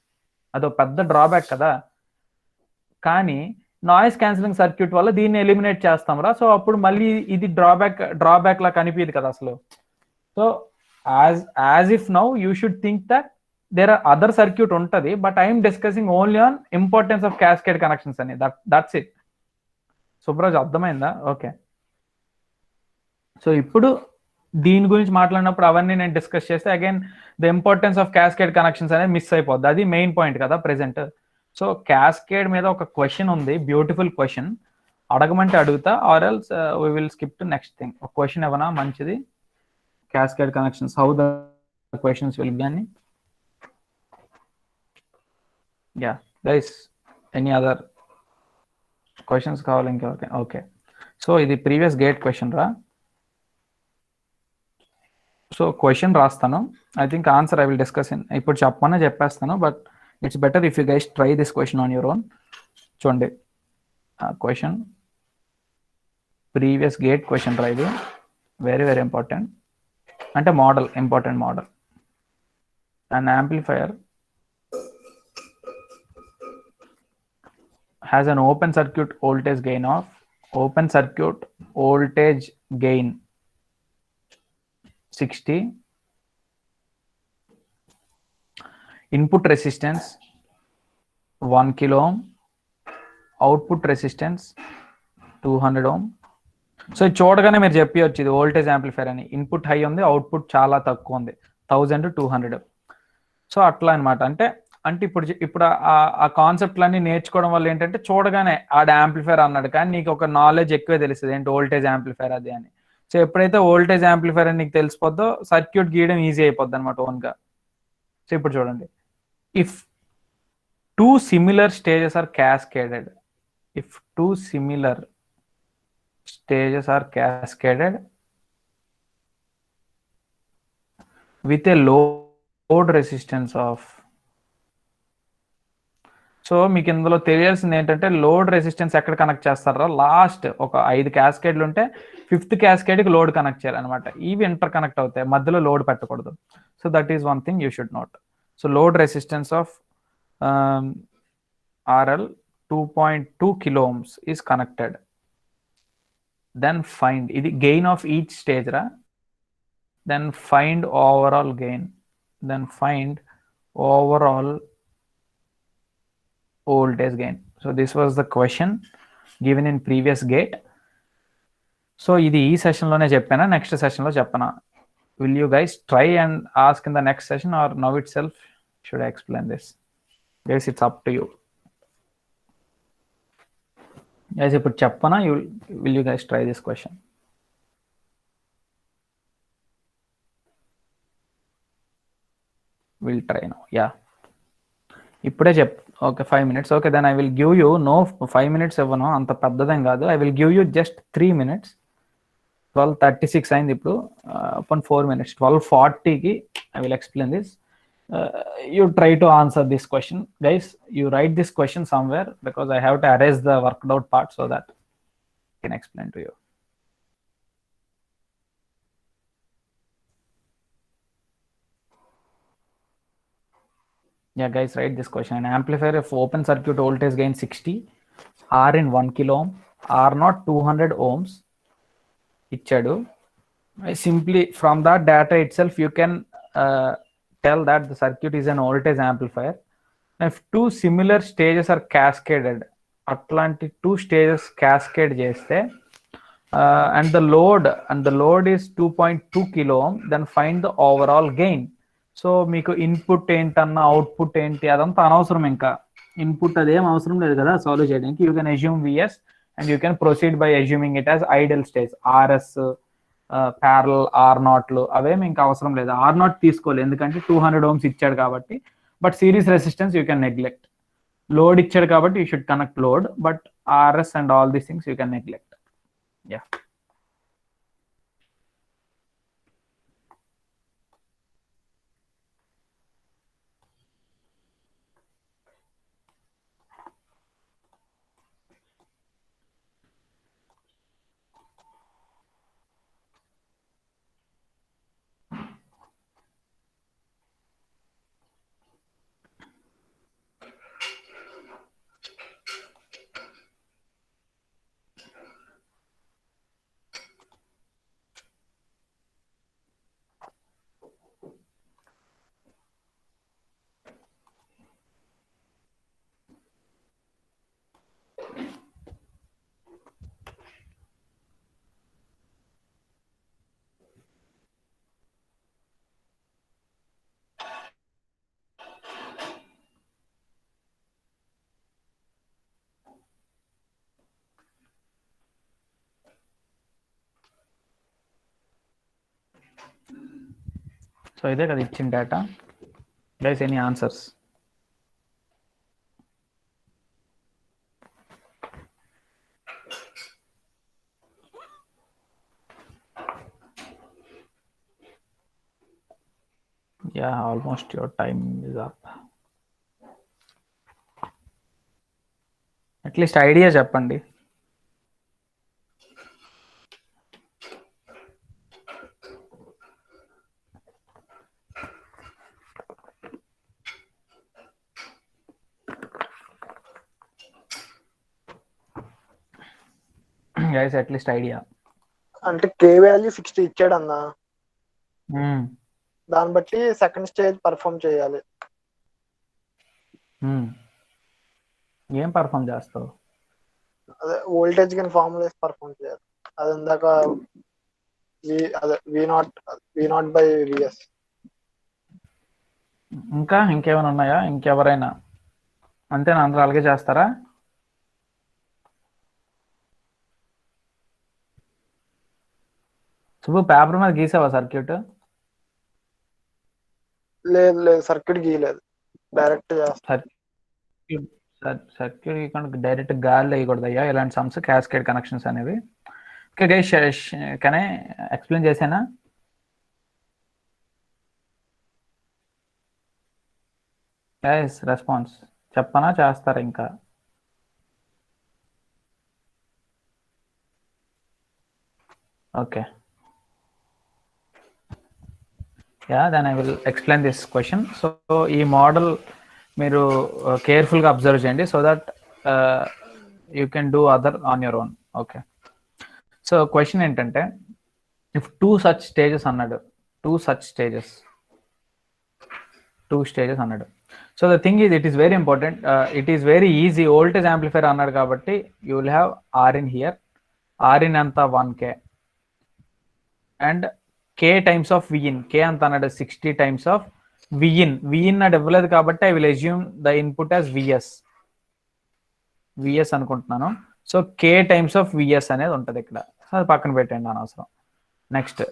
Speaker 1: అదో పెద్ద డ్రాబ్యాక్ కదా. కానీ నాయిస్ క్యాన్సిలింగ్ సర్క్యూట్ వల్ల దీన్ని ఎలిమినేట్ చేస్తాం రా. సో అప్పుడు మళ్ళీ ఇది డ్రాబ్యాక్ లా కనిపించదు కదా అసలు. So as if now you should think that there are other circuit ఉంటుంది, but I'm discussing only on importance of cascade connections అని. That's it. సుబ్రాజ్, అర్థమైందా? ఓకే. సో ఇప్పుడు దీని గురించి మాట్లాడినప్పుడు అవన్నీ నేను డిస్కస్ చేస్తే again the importance of cascade connections అనేది మిస్ అయిపోద్ది. అది మెయిన్ పాయింట్ కదా ప్రెసెంట్. సో క్యాస్కేడ్ మీద ఒక క్వశ్చన్ ఉంది, బ్యూటిఫుల్ క్వశ్చన్. అడగమంటే అడుగుతా, or else we will skip to next thing. ఒక క్వశ్చన్ ఏమన్నా మంచిది, cascade connections how the questions will be అని. Yeah guys, any other questions కావాలి ఇంకెవరికి? ఓకే. సో ఇది ప్రీవియస్ గేట్ క్వశ్చన్ రా. సో క్వశ్చన్ రాస్తాను, I think answer I will discuss in. ఇప్పుడు చెప్పమని చెప్పేస్తాను, but it's better if you guys try this question on your own. చూడండి question, previous GATE question రా ఇది. వెరీ ఇంపార్టెంట్, అంటే model, important model. An amplifier has an open circuit voltage gain 60, input resistance 1 kilo ohm, output resistance 200 ohm. So ఇది చూడగానే మీరు చెప్పవచ్చు ఇది voltage amplifier అని. ఇన్పుట్ హై ఉంది, అవుట్పుట్ చాలా తక్కువ ఉంది, 1000 to 200. సో అట్లా అనమాట. అంటే ఇప్పుడు ఆ కాన్సెప్ట్లన్నీ నేర్చుకోవడం వల్ల ఏంటంటే చూడగానే ఆడ యాంప్లిఫైర్ అన్నాడు, కానీ నీకు ఒక నాలెడ్జ్ ఎక్కువే తెలుస్తుంది ఏంటి వోల్టేజ్ యాంప్లిఫైర్ అది అని. సో ఎప్పుడైతే వోల్టేజ్ యాంప్లిఫైర్ అని నీకు తెలిసిపోద్దో సర్క్యూట్ గీయడం ఈజీ అయిపోద్ది అనమాట ఓన్గా. సో ఇప్పుడు చూడండి, if two similar stages are cascaded, with a load resistance of, so మీకు ఇందులో తెలియాల్సింది ఏంటంటే లోడ్ రెసిస్టెన్స్ ఎక్కడ కనెక్ట్ చేస్తారా, లాస్ట్ ఒక 5 క్యాస్కేడ్లు ఉంటే 5th క్యాస్కేడ్కి లోడ్ కనెక్ట్ చేయాలన్నమాట. ఇవి ఇంటర్ కనెక్ట్ అవుతాయి, మధ్యలో లోడ్ పెట్టకూడదు. So that is one thing you should note. So load resistance of RL 2.2 kilo ohms is connected. Then find ఇది gain of each stage ra. Then find overall gain. Then find overall voltage gain. So this was the question given in previous gate. So ఇది ఈ session లోనే చెప్పానా, next session లో చెప్పనా? Will you guys try and ask in the next session or now itself should I explain this? Guys, it's up to you. Guys, ఇప్పుడు చెప్పనా, will you guys try this question? We'll try now. Yeah. ఇప్పుడే okay 5 minutes. Okay, then I will give you, no 5 minutes ఇవ్వను, అంత పెద్దదేం కాదు. I will give you just 3 minutes. 12:36 అయింది ఇప్పుడు. 4 minutes 12:40కి I will explain this. You try to answer this question. Guys, you write this question somewhere because I have to erase the worked out part so that I can explain to you. Yeah, guys, write this question. An amplifier of open circuit voltage gain 60, R in 1 kilo ohm, R not 200 ohms. Ichadu. Simply from that data itself, you can tell that the circuit is an voltage amplifier. If two similar stages are cascaded, Atlantic 2 stages cascade cheste, and the load is 2.2 kilo ohm, then find the overall gain. So మీకు input ఏంటన్నా output ఏంటి అదంతా అనవసరం, ఇంకా input అదేం అవసరం లేదు కదా సాల్వ్ చేయడానికి. You can assume VS and you can proceed by assuming it as ideal stage. RS, parallel, R0లు అవేమి ఇంకా అవసరం లేదు. R0 తీసుకోవాలి ఎందుకంటే 200 ohms ఇచ్చాడు కాబట్టి. But series resistance you can neglect. Load ఇచ్చాడు కాబట్టి you should connect load, but RS and all these things you can neglect. Yeah. So ఇదే కదా ఇచ్చిన data. Guys, any answers? Yeah, almost your time is up. At least idea చెప్పండి. Guys, at least idea.
Speaker 2: అంటే K value 60 ఇచ్చాడు అన్న, దాన్ని బట్టి second stage perform చేయాలి.
Speaker 1: ఏం పర్ఫామ్ చేస్తావు?
Speaker 2: అదే వోల్టేజ్ కి ఫార్ములా వేసి పర్ఫామ్ చేయాలి. అది ఇందాక V0 బై VS.
Speaker 1: ఇంకా ఇంకేమైనా ఉన్నాయా? ఇంకెవరైనా అంతేనా? అందరూ అలాగే చేస్తారా? సుబ్బు, పేపర్ మీద గీసావా సర్క్యూట్?
Speaker 2: లేదు లేదు, సర్క్యూట్ గీయలేదు, డైరెక్ట్ చేస్తా.
Speaker 1: సర్క్యూట్ గీయకుండా డైరెక్ట్ గాలి వేయకూడదు అయ్యా, ఇలాంటి సమ్స్ క్యాస్కేడ్ కనెక్షన్స్ అనేవి. ఓకే గైస్, కానీ ఎక్స్ప్లెయిన్ చేశానా? గైస్, రెస్పాన్స్ చెప్పనా చేస్తారా ఇంకా? Okay, then I will explain this question. So ఈ మోడల్ మీరు కేర్ఫుల్గా అబ్జర్వ్ చేయండి, so that you can do other on your own. Okay, so question ఏంటంటే, ఇఫ్ టూ సచ్ స్టేజెస్ అన్నాడు, టూ స్టేజెస్ అన్నాడు. So the thing is, it is very important, it is very easy. Voltage amplifier అన్నాడు కాబట్టి you will have R in here. R in అంతా 1K and K times of V in. K అంత అన్నాడు 60 times of V in. Vin నాడు ఇవ్వలేదు కాబట్టి I will assume the input as VS అనుకుంటున్నాను. So K times of VS అనేది ఉంటుంది ఇక్కడ. అది పక్కన పెట్టండి, అనవసరం. నెక్స్ట్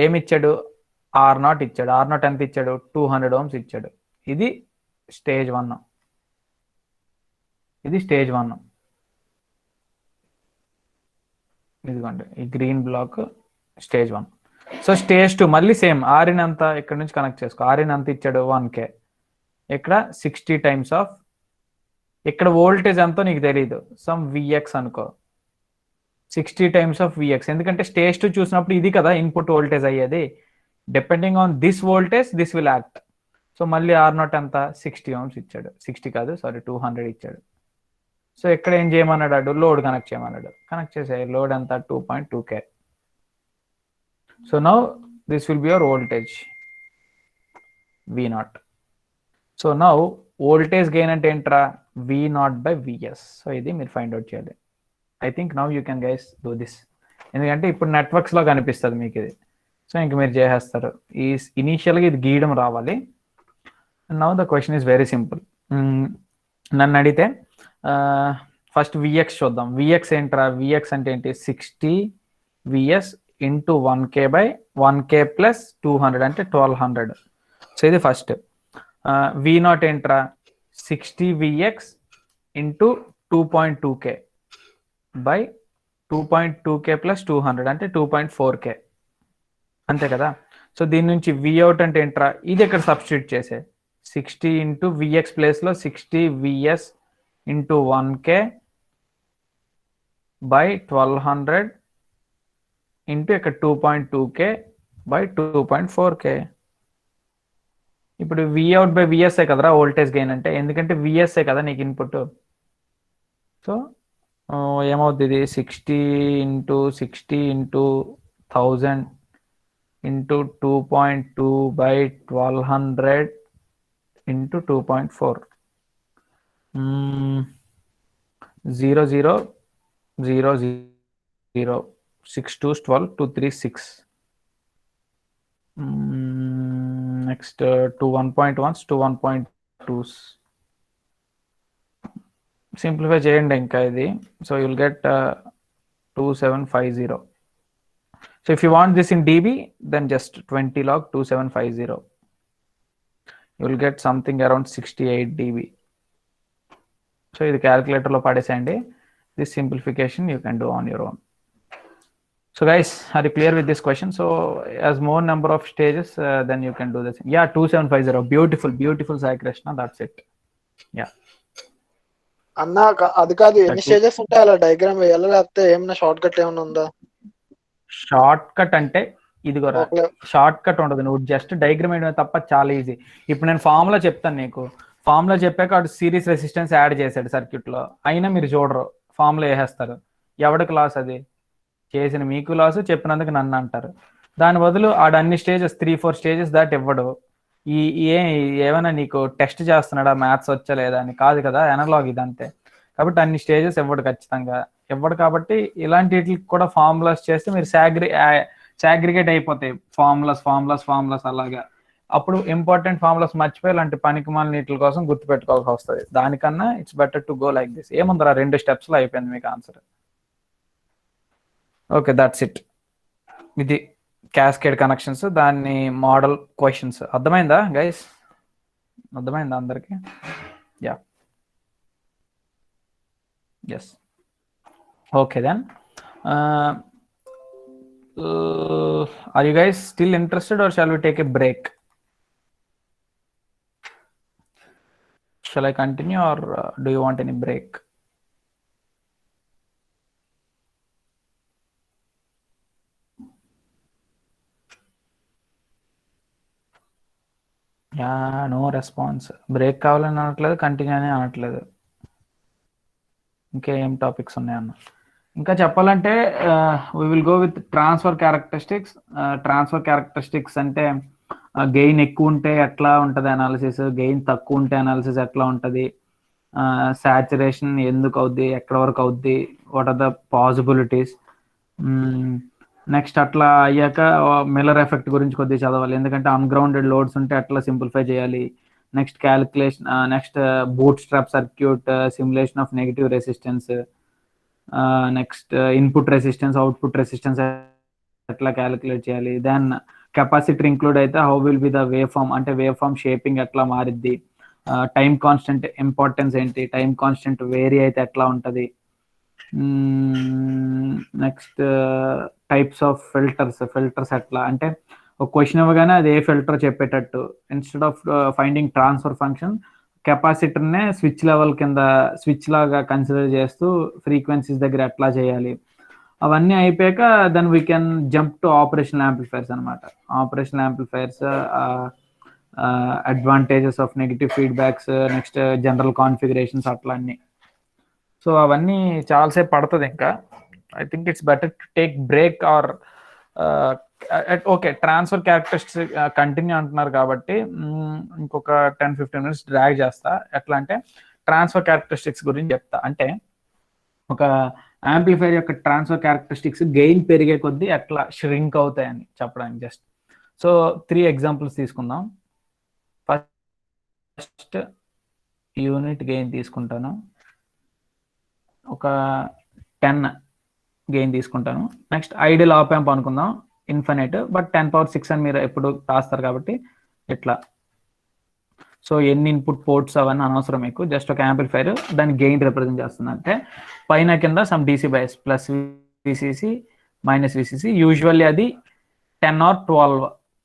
Speaker 1: ఏమి ఇచ్చాడు? R0 ఇచ్చాడు. R0 ఎంత ఇచ్చాడు? 200 ohms ఇచ్చాడు. ఇది స్టేజ్ 1. ఇదిగోండి ఈ green block stage 1. So stage 2 మళ్ళీ సేమ్. ఆర్ఇన్ అంత ఇక్కడ నుంచి కనెక్ట్ చేసుకో. ఆర్ఇన్ అంత ఇచ్చాడు 1K. ఇక్కడ 60 టైమ్స్ ఆఫ్, ఇక్కడ వోల్టేజ్ ఎంతో నీకు తెలియదు, సమ్ విఎక్స్ అనుకో. 60 టైమ్స్ ఆఫ్ విఎక్స్, ఎందుకంటే స్టేజ్ 2 చూసినప్పుడు ఇది కదా ఇన్పుట్ వోల్టేజ్ అయ్యేది. Depending on this voltage this will act. So మళ్ళీ R0 ఎంత? 60 ohms ఇచ్చాడు. 60 కాదు, సారీ 200 ఇచ్చాడు. సో ఇక్కడ ఏం చేయమన్నాడు? లోడ్ కనెక్ట్ చేయమన్నాడు. కనెక్ట్ చేసే లోడ్ ఎంత? 2.2K. So now this will be your voltage V0. So now voltage gain అంటే ఏంట్రా? V0/Vs. సో ఇది మీరు ఫైండ్ అవుట్ చేయాలి. I think now you can guys do this, ఎందుకంటే ఇప్పుడు నెట్వర్క్స్లో కనిపిస్తుంది మీకు ఇది. సో ఇంక మీరు చేసేస్తారు. ఈ ఇనీషియల్గా ఇది గీయడం రావాలి. Now the question is very simple. నన్ను అడిగితే ఫస్ట్ విఎక్స్ చూద్దాం. విఎక్స్ ఏంట్రా? విఎక్స్ అంటే ఏంటి? 60 విఎస్ ఇంటూ 1K ప్లస్ 200 అంటే 1200. సో ఇది ఫస్ట్. V0 ఏంట్రా? 60 vx into 2.2K by 2.2K plus 200 అంటే 2.4K, అంతే కదా. సో దీని నుంచి Vout అంటే ఏంట్రా? ఇది ఇక్కడ సబ్స్టిట్యూట్ చేసే 60 ఇంటూ విఎక్స్ ప్లేస్లో 60 VS into 1K by 1200 into ఇక్కడ 2.2K బై 2.4K. ఇప్పుడు Vout/Vs కదరా వోల్టేజ్ గెయిన్ అంటే, ఎందుకంటే Vs కదా నీకు ఇన్పుట్. సో ఏమవుతుంది? ఇది 60 into 1000 into 2.2 by 1200 into 2.4. 0 0 0 0 6 2 12 236. Next 2 1.1s 2 1.2s. Simplify చేయండి ఇంకా ఇది. So you will get 2750. So if you want this in dB, then just 20 log 2750. You will get something around 68 dB. So this calculator lo padesandi. This simplification you can do on your own. So guys, are you clear with this question? So as more number of stages, then you can do this. Yeah, 2750. Beautiful Sai Krishna. That's it. Yeah.
Speaker 2: అన్న అది కాదు, ఎన్ని stages ఉంటాయి అలా diagram వేయాలా, లేకపోతే ఏమైనా short cut ఏమైనా ఉందా?
Speaker 1: షార్ట్ కట్ అంటే ఇది కూడా షార్ట్ కట్ ఉండదు, నువ్వు జస్ట్ డయాగ్రామ్ వేయడమే తప్ప చాలా ఈజీ. ఇప్పుడు నేను ఫార్ములా చెప్తాను నీకు, ఫార్ములా చెప్పాక అటు సిరీస్ రెసిస్టెన్స్ యాడ్ చేశాడు సర్క్యూట్ లో, అయినా మీరు చూడరు, ఫార్ములా వేసేస్తారు. ఎవడికి లాస్? అది చేసిన మీకు లాస్, చెప్పినందుకు నన్ను అంటారు. దాని బదులు ఆడ అన్ని స్టేజెస్ 3-4 స్టేజెస్ దాటి ఇవ్వడు. ఏమైనా నీకు టెస్ట్ చేస్తున్నాడా మ్యాథ్స్ వచ్చా లేదా అని? కాదు కదా, ఎనలాగ్ ఇదంతే. కాబట్టి అన్ని స్టేజెస్ ఇవ్వడు, ఖచ్చితంగా ఇవ్వడు. కాబట్టి ఇలాంటి వీటికి కూడా ఫార్ములాస్ చేస్తే మీరు సాగ్రిగేట్ అయిపోతాయి, ఫార్ములాస్ అలాగా. అప్పుడు ఇంపార్టెంట్ ఫార్ములాస్ మర్చిపోయి ఇలాంటి పనికిమాల నీటి కోసం గుర్తుపెట్టుకోవాల్సి వస్తుంది. దానికన్నా it's better to go like this. ఏముందరా 2 steps లో అయిపోయింది మీకు ఆన్సర్. Okay, that's it. ఇది క్యాస్కేడ్ కనెక్షన్స్, దాన్ని మోడల్ క్వశ్చన్స్. అర్థమైందా గైస్? అర్థమైందా అందరికి? Yeah, yes. Okay then, are you guys still interested or shall we take a break? Shall I continue or do you want any break? Yeah, no response. Break కావాలని అనట్లేదు, continue అని అనట్లేదు. ఇంకా ఏం topics ఉన్నాయన్న? ఇంకా చెప్పాలంటే we will go with transfer characteristics. Transfer characteristics అంటే గెయిన్ ఎక్కువ ఉంటే ఎట్లా ఉంటుంది అనాలిసిస్, గెయిన్ తక్కువ ఉంటే అనాలిసిస్ ఎట్లా ఉంటుంది, సాచురేషన్ ఎందుకు అవుద్ది, ఎక్కడ వరకు అవుద్ది, what are the possibilities. Next అట్లా అయ్యాక మిల్లర్ ఎఫెక్ట్ గురించి కొద్దిగా చదవాలి, ఎందుకంటే అన్గ్రౌండెడ్ లోడ్స్ ఉంటే అట్లా సింప్లిఫై చేయాలి. Next calculation, next bootstrap circuit, simulation of negative resistance, next input resistance, output resistance ఎట్లా క్యాలిక్యులేట్ చేయాలి. దెన్ కెపాసిటర్ ఇంక్లూడ్ అయితే how will be the waveform, అంటే వేవ్ ఫామ్ షేపింగ్ ఎట్లా మారిద్ది, టైం కాన్స్టెంట్ ఇంపార్టెన్స్ ఏంటి, time constant vary అయితే ఎట్లా ఉంటుంది. నెక్స్ట్ టైప్స్ ఆఫ్ ఫిల్టర్స్ ఎట్లా, అంటే ఒక క్వశ్చన్ ఇవ్వగానే అది ఏ ఫిల్టర్ చెప్పేటట్టు, instead of finding transfer function కెపాసిటర్నే స్విచ్ లెవెల్ కింద స్విచ్ లాగా కన్సిడర్ చేస్తూ ఫ్రీక్వెన్సీస్ దగ్గర ఎట్లా చేయాలి. అవన్నీ అయిపోయాక then we can jump to operational amplifiers అనమాట. Operational amplifiers, advantages of negative feedbacks, next general configurations అట్లా అన్నీ. సో అవన్నీ చాలాసేపు పడుతుంది. ఇంకా I think it's better to take break or okay. Transfer characteristics continue అంటున్నారు కాబట్టి ఇంకొక 10-15 minutes డ్రాగ్ చేస్తా. ఎట్లా అంటే ట్రాన్స్ఫర్ క్యారెక్టరిస్టిక్స్ గురించి చెప్తా. అంటే ఒక యాంప్లిఫైర్ యొక్క ట్రాన్స్ఫర్ క్యారెక్టరిస్టిక్స్ గెయిన్ పెరిగే కొద్దీ ఎట్లా ష్రింక్ అవుతాయని చెప్పడానికి జస్ట్. సో 3 ఎగ్జాంపుల్స్ తీసుకుందాం. ఫస్ట్ యూనిట్ గెయిన్ తీసుకుంటాను, ఒక 10 గెయిన్ తీసుకుంటాను. నెక్స్ట్ ఐడియల్ ఆప్ యాంప్ అనుకుందాం, ఇన్ఫినిట్, బట్ 10⁶ అని మీరు ఎప్పుడు రాస్తారు కాబట్టి ఇట్లా. సో ఎన్ని ఇన్పుట్ పోర్ట్స్ అవన్నీ అనవసరం మీకు, జస్ట్ ఒక యాంప్లిఫైర్ దాని గెయిన్ రిప్రజెంట్ చేస్తుంది. అంటే పైన కింద some DC bias, plus VCC minus VCC, usually అది 10 or 12,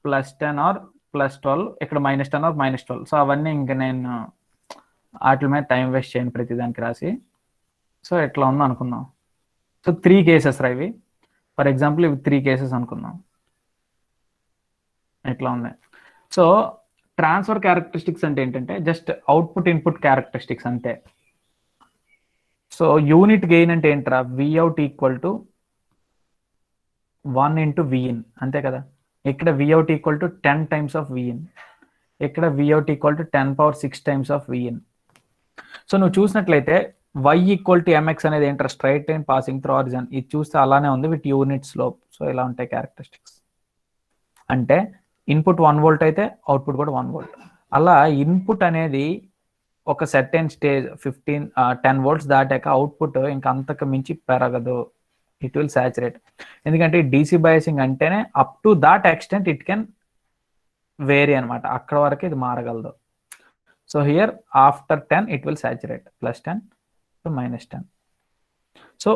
Speaker 1: +10 or +12, ఇక్కడ -10 or -12. సో అవన్నీ ఇంకా నేను వాటి మీద టైం వేస్ట్ చేయను ప్రతిదానికి రాసి. సో ఎట్లా ఉందో అనుకుందాం. సో 3 కేసెస్ రా ఇవి. ఫర్ ఎగ్జాంపుల్ ఇవి 3 కేసెస్ అనుకుందాం. ఎట్లా ఉన్నాయి. సో ట్రాన్స్ఫర్ క్యారెక్టరిస్టిక్స్ అంటే ఏంటంటే జస్ట్ అవుట్పుట్ ఇన్పుట్ క్యారెక్టరిస్టిక్స్ అంతే. సో యూనిట్ గెయిన్ అంటే ఏంట్రా, Vout = 1 × Vin, అంతే కదా. ఇక్కడ Vout = 10 times of Vin, ఇక్కడ Vout = 10⁶ times of Vin. So నువ్వు చూసినట్లయితే y = mx అనేది ఏంట్రా, straight line passing through origin. ఇది చూస్తే అలానే ఉంది విత్ యూనిట్ స్లోప్. సో ఇలా ఉంటాయి క్యారెక్టరిస్టిక్స్. అంటే ఇన్పుట్ 1 volt అయితే అవుట్పుట్ కూడా 1 volt. అలా ఇన్పుట్ అనేది ఒక సెర్టైన్ స్టేజ్ 10 volts దాటాక అవుట్పుట్ ఇంకా అంతకు మించి పెరగదు, ఇట్ విల్ సాచురేట్. ఎందుకంటే డీసీ బయాసింగ్ అంటేనే up to that extent it can vary అనమాట, అక్కడ వరకు ఇది మారగలదు. So here after 10 it will saturate, +10 to -10. So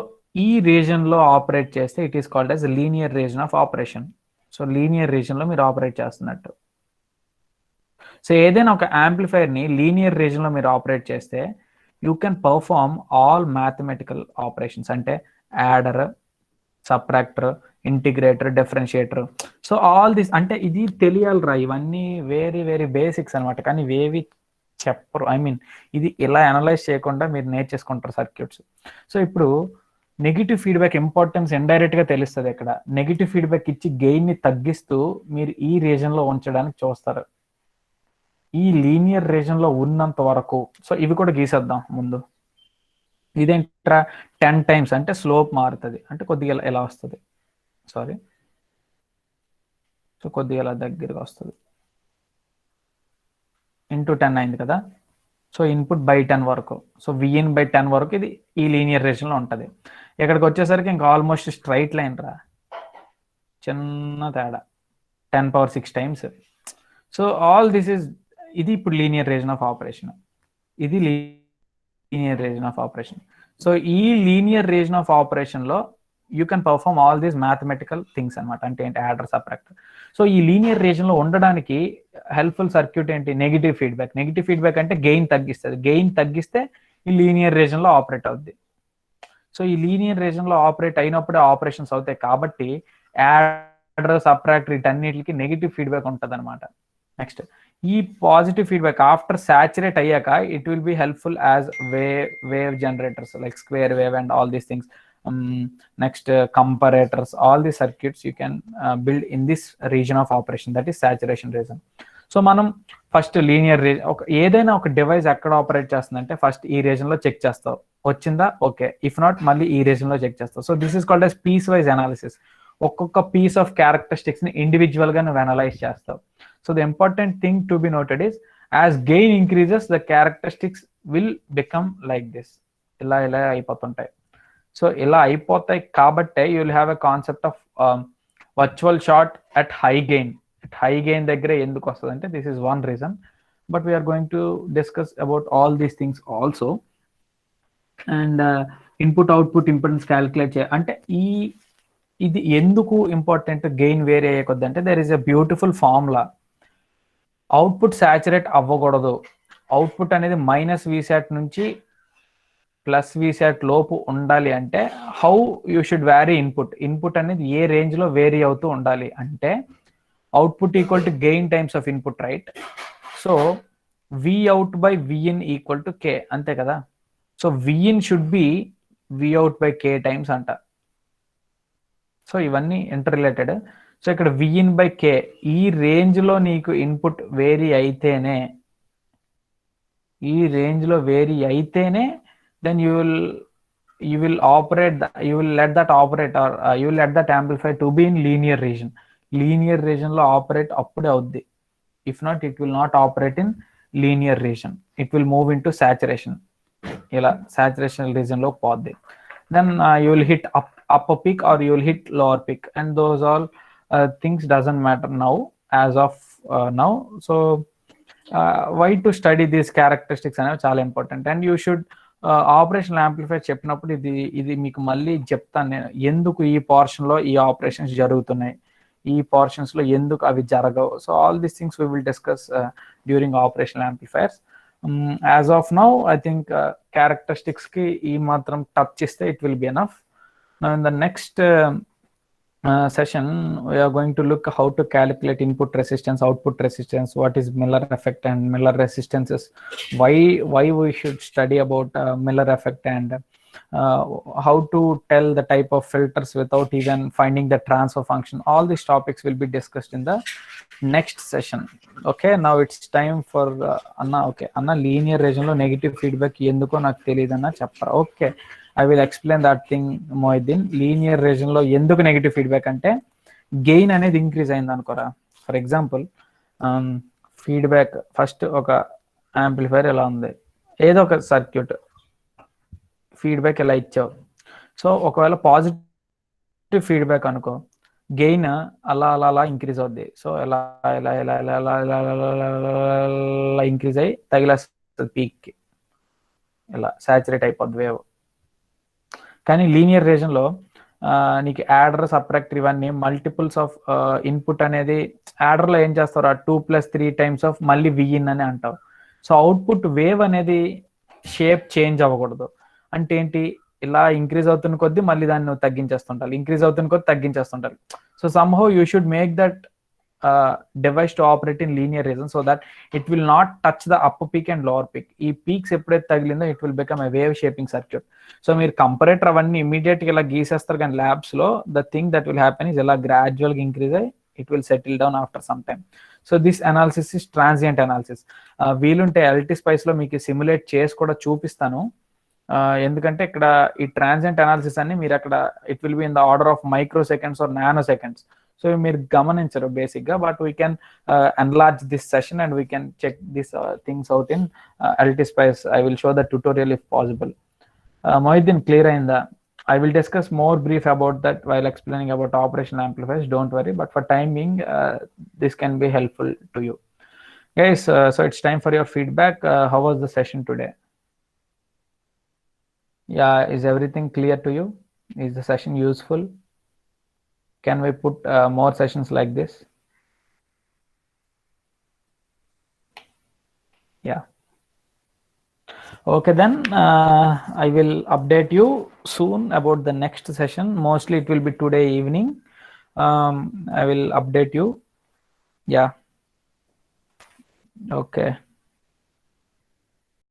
Speaker 1: ఈ రీజన్లో ఆపరేట్ చేస్తే it is called as linear region of operation. So linear రీజన్లో మీరు ఆపరేట్ చేస్తున్నట్టు. సో ఏదైనా ఒక యాంప్లిఫైర్ని లీనియర్ రీజన్లో మీరు ఆపరేట్ చేస్తే you can perform all mathematical operations, అంటే adder, subtractor, integrator, differentiator. So all this అంటే ఇది తెలియాలిరా, ఇవన్నీ వెరీ వెరీ బేసిక్స్ అనమాట. కానీ ఇవేవి చెప్పరు, ఐ మీన్ ఇది ఇలా అనలైజ్ చేయకుండా మీరు నేర్చేసుకుంటారు సర్క్యూట్స్. సో ఇప్పుడు నెగిటివ్ ఫీడ్బ్యాక్ ఇంపార్టెన్స్ ఇండైరెక్ట్గా తెలుస్తుంది. ఇక్కడ నెగిటివ్ ఫీడ్బ్యాక్ ఇచ్చి గెయిన్ని తగ్గిస్తూ మీరు ఈ రీజన్లో ఉంచడానికి చూస్తారు, ఈ లీనియర్ రీజన్లో ఉన్నంత వరకు. సో ఇవి కూడా గీసేద్దాం ముందు. ఇదేంట్రా 10 times అంటే స్లోప్ మారుతుంది, అంటే కొద్దిగా ఎలా వస్తుంది, సారీ. సో కొద్దిగా ఎలా దగ్గరగా వస్తుంది, ×10 అయింది కదా. సో ఇన్పుట్ /10 వరకు, సో Vin/10 వరకు ఇది ఈ లీనియర్ రీజన్లో ఉంటుంది. ఇక్కడికి వచ్చేసరికి ఇంకా ఆల్మోస్ట్ స్ట్రైట్ లైన్ రా, చిన్న తేడా 10⁶ times. So all this is, ఇది ఇప్పుడు లీనియర్ రీజన్ ఆఫ్ ఆపరేషన్, ఇది linear region of operation. So ఈ లీనియర్ రీజన్ ఆఫ్ ఆపరేషన్లో you can perform all these mathematical things అనమాట. అంటే ఏంటి, యాడర్ సబ్ట్రాక్టర్. సో ఈ లీనియర్ రీజన్లో ఉండడానికి హెల్ప్ఫుల్ సర్క్యూట్ ఏంటి, నెగిటివ్ ఫీడ్బ్యాక్. నెగిటివ్ ఫీడ్బ్యాక్ అంటే గెయిన్ తగ్గిస్తుంది. గెయిన్ తగ్గిస్తే ఈ లీనియర్ రీజన్లో ఆపరేట్ అవుద్ది. సో ఈ లీనియర్ రీజన్లో ఆపరేట్ అయినప్పుడే ఆపరేషన్స్ అవుతాయి. కాబట్టి యాడర్ సబ్ట్రాక్టర్ వీటన్నిటికి నెగిటివ్ ఫీడ్బ్యాక్ ఉంటుంది అనమాట. నెక్స్ట్ ఈ పాజిటివ్ ఫీడ్బ్యాక్ ఆఫ్టర్ సాచురేట్ అయ్యాక it will be helpful as wave generators like square wave and all these things. Next comparators, all the circuits you can build in this reason of operation, that is saturation reason. So మనం first linear reason, ఏదైనా ఒక device ఎక్కడ operate చేస్తుందంటే first ఈ reason లో check చేస్తావు, వచ్చిందా okay, if not మళ్ళీ ఈ రీజన్ లో చెక్ చేస్తావు. So this is called as piecewise analysis. ఒక్కొక్క పీస్ ఆఫ్ క్యారెక్టరిస్టిక్స్ ని ఇండివిజువల్ గా నువ్వు అనలైజ్ చేస్తావు. So the important thing to be noted is as gain increases the characteristics will become like this. ఇలా ఇలా అయిపోతుంటాయి. So ఇలా అయిపోతాయి కాబట్టే you will have a concept of virtual short at high gain. High gain దగ్గర ఎందుకు వస్తుంది అంటే this is one reason, but we're going to discuss about all these things also. And input output impedance calculate చేయాలి అంటే ఇది ఎందుకు important, gain వేరే అయ్యే కొద్ది అంటే there is a beautiful formula. Output saturate అవ్వకూడదు. అవుట్పుట్ అనేది మైనస్ వీసాట్ నుంచి ప్లస్ వీసాట్ లోపు ఉండాలి అంటే how you should vary input. Input అనేది ఏ రేంజ్ లో వేరీ అవుతూ ఉండాలి అంటే output equal to gain times of input, right? So Vout by Vin equal to K, అంతే కదా. So Vin should be Vout by K times అంట. So ఇవన్నీ ఇంటర్ రిలేటెడ్. సో ఇక్కడ Vin by K ఈ range లో నీకు input vary అయితేనే, then you will operate you will let that operator you will let that amplifier to be in linear region. Linear region lo operate appude avuddi. If not, it will not operate in linear region. It will move into saturation. Ila saturation region lo poddi. Then you will hit upper peak or you will hit lower peak, and those all things doesn't matter now as of now. So why to study these characteristics అనేవి చాలా important. And you should operational amplifier చెప్పినప్పుడు ఇది మీకు మళ్ళీ చెప్తాను నేను, ఎందుకు ఈ పోర్షన్ లో ఈ ఆపరేషన్స్ జరుగుతున్నాయి, ఈ పోర్షన్స్ లో ఎందుకు అవి జరగవు. So all these things we will discuss during operational amplifiers. As of now I think characteristics కి ఈ మాత్రం టచ్ చేస్తే it will B enough. Now in the next session we are going to look how to calculate input resistance, output resistance, what is Miller effect and Miller resistances, why we should study about Miller effect, and how to tell the type of filters without even finding the transfer function. All these topics will be discussed in the next session. Okay, now it's time for Anna. Okay, Anna, linear region lo negative feedback enduko నాకు తెలియదన్నా చెప్పరా? Okay, I will explain that thing Moideen. Linear region లో ఎందుకు negative feedback అంటే gain అనేది increase అయింది అనుకోరా. For example feedback first ఒక యాంప్లిఫైర్ ఎలా ఉంది, ఏదో ఒక సర్క్యూట్ ఫీడ్బ్యాక్ ఎలా ఇచ్చావు. సో ఒకవేళ పాజిటివ్ ఫీడ్బ్యాక్ అనుకో, గెయిన్ అలా అలా అలా ఇంక్రీజ్ అవుద్ది. సో ఎలా ఎలా ఎలా ఎలా ఎలా ఎలా ఇంక్రీజ్ అయ్యి తగిలేస్తుంది పీక్కి, ఇలా సాచురేట్ అయిపోద్ది వేవ్. కానీ లీనియర్ రీజన్ లో నీకు యాడర్ సబ్ట్రాక్టర్ ఇవన్నీ మల్టిపుల్స్ ఆఫ్ ఇన్పుట్ అనేది యాడర్ లో ఏం చేస్తారు, 2 + 3 టైమ్స్ ఆఫ్ మళ్ళీ Vin అని అంటావు. సో అవుట్పుట్ వేవ్ అనేది షేప్ చేంజ్ అవ్వకూడదు. అంటే ఏంటి, ఇలా ఇంక్రీజ్ అవుతున్న కొద్దీ మళ్ళీ దాన్ని నువ్వు తగ్గించేస్తుంటారు, ఇంక్రీజ్ అవుతున్న కొద్ది తగ్గించేస్తుంటారు. So somehow you should make that device to operate in linear region so that it will not touch the upper peak and lower peak. ఈ పీక్స్ ఎప్పుడైతే తగిలిందో it will become a wave shaping circuit. So మీరు comparator అవన్నీ immediate గా ఇలా గీసేస్తారు, కానీ labs లో the thing that will happen is ఇలా gradual గా ఇంక్రీజ్ అయ్యి it will settle down after some time. So this analysis is transient analysis. వీలుంటే ఎల్టీ స్పైస్ లో మీకు సిమ్యులేట్ చేసి కూడా చూపిస్తాను. ఎందుకంటే ఇక్కడ ఈ ట్రాన్సియంట్ అనాలిసిస్ అన్ని మీరు అక్కడ it will be in the order of microseconds or nanoseconds. So మీరు గమనించరు బేసిక్ గా, but we can enlarge this session and we can check this things out in LT Spice. I will show the tutorial if possible. Moideen, clear అయిందా? I will discuss more brief about that while explaining about operational amplifiers. Don't worry, but for time being, this can be helpful to you. Guys, so it's time for your feedback. How was the session today? Yeah, is everything clear to you? Is the session useful? Can we put more sessions like this? Yeah. Okay, then I will update you soon about the next session. Mostly it will be today evening. I will update you. Yeah. Okay.